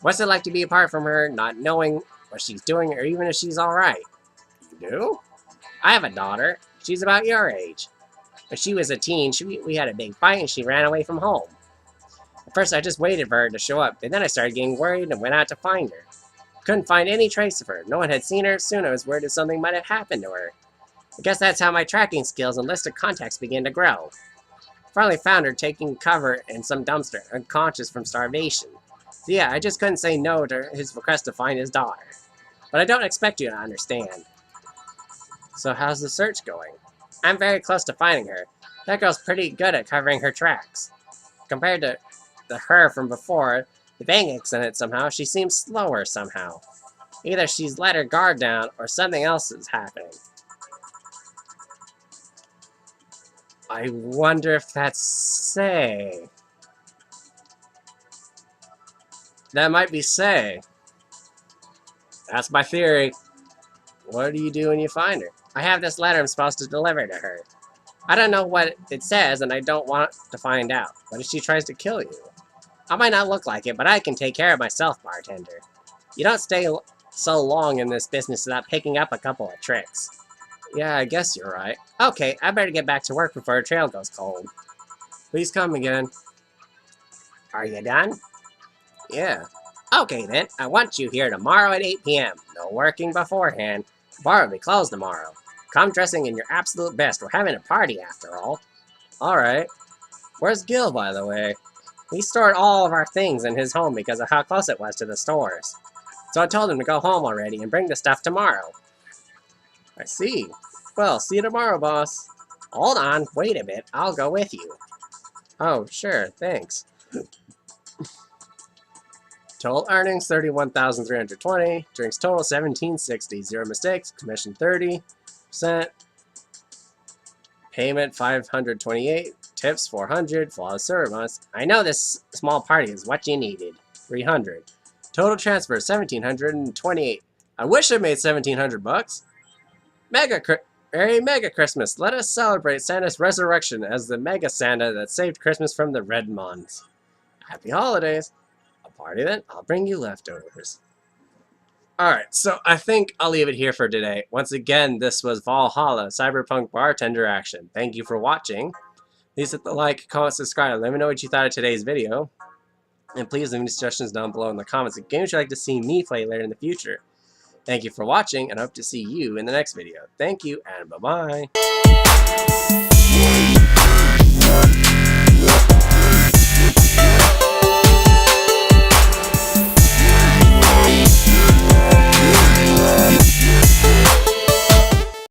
What's it like to be apart from her, not knowing what she's doing or even if she's alright? You do? I have a daughter. She's about your age. When she was a teen, we had a big fight and she ran away from home. At first I just waited for her to show up, and then I started getting worried and went out to find her. Couldn't find any trace of her. No one had seen her. Soon I was worried if something might have happened to her. I guess that's how my tracking skills and list of contacts began to grow. Finally found her taking cover in some dumpster, unconscious from starvation. So yeah, I just couldn't say no to his request to find his daughter. But I don't expect you to understand. So how's the search going? I'm very close to finding her. That girl's pretty good at covering her tracks. Compared to her from before, the banging's in it somehow, she seems slower somehow. Either she's let her guard down, or something else is happening. I wonder if that's Say. That might be Say. That's my theory. What do you do when you find her? I have this letter I'm supposed to deliver to her. I don't know what it says, and I don't want to find out. What if she tries to kill you? I might not look like it, but I can take care of myself, bartender. You don't stay so long in this business without picking up a couple of tricks. Yeah, I guess you're right. Okay, I better get back to work before the trail goes cold. Please come again. Are you done? Yeah. Okay then, I want you here tomorrow at 8 p.m. No working beforehand. The bar will be closed tomorrow. Come dressing in your absolute best. We're having a party after all. Alright. Where's Gil, by the way? He stored all of our things in his home because of how close it was to the stores. So I told him to go home already and bring the stuff tomorrow. I see. Well, see you tomorrow, boss. Hold on, wait a bit. I'll go with you. Oh, sure, thanks. Total earnings 31,320. Drinks total 1,760. 0 mistakes. Commission 30%. Payment 528. Tips 400. Flawless service. I know this small party is what you needed. 300. Total transfer 1,728. I wish I made 1,700 bucks. Merry Mega Christmas. Let us celebrate Santa's resurrection as the Mega Santa that saved Christmas from the Red Mons. Happy holidays. A party then? I'll bring you leftovers. Alright, so I think I'll leave it here for today. Once again, this was Valhalla, Cyberpunk Bartender action. Thank you for watching. Please hit the like, comment, subscribe. Let me know what you thought of today's video. And please leave me suggestions down below in the comments of games you'd like to see me play later in the future. Thank you for watching, and I hope to see you in the next video. Thank you, and bye-bye.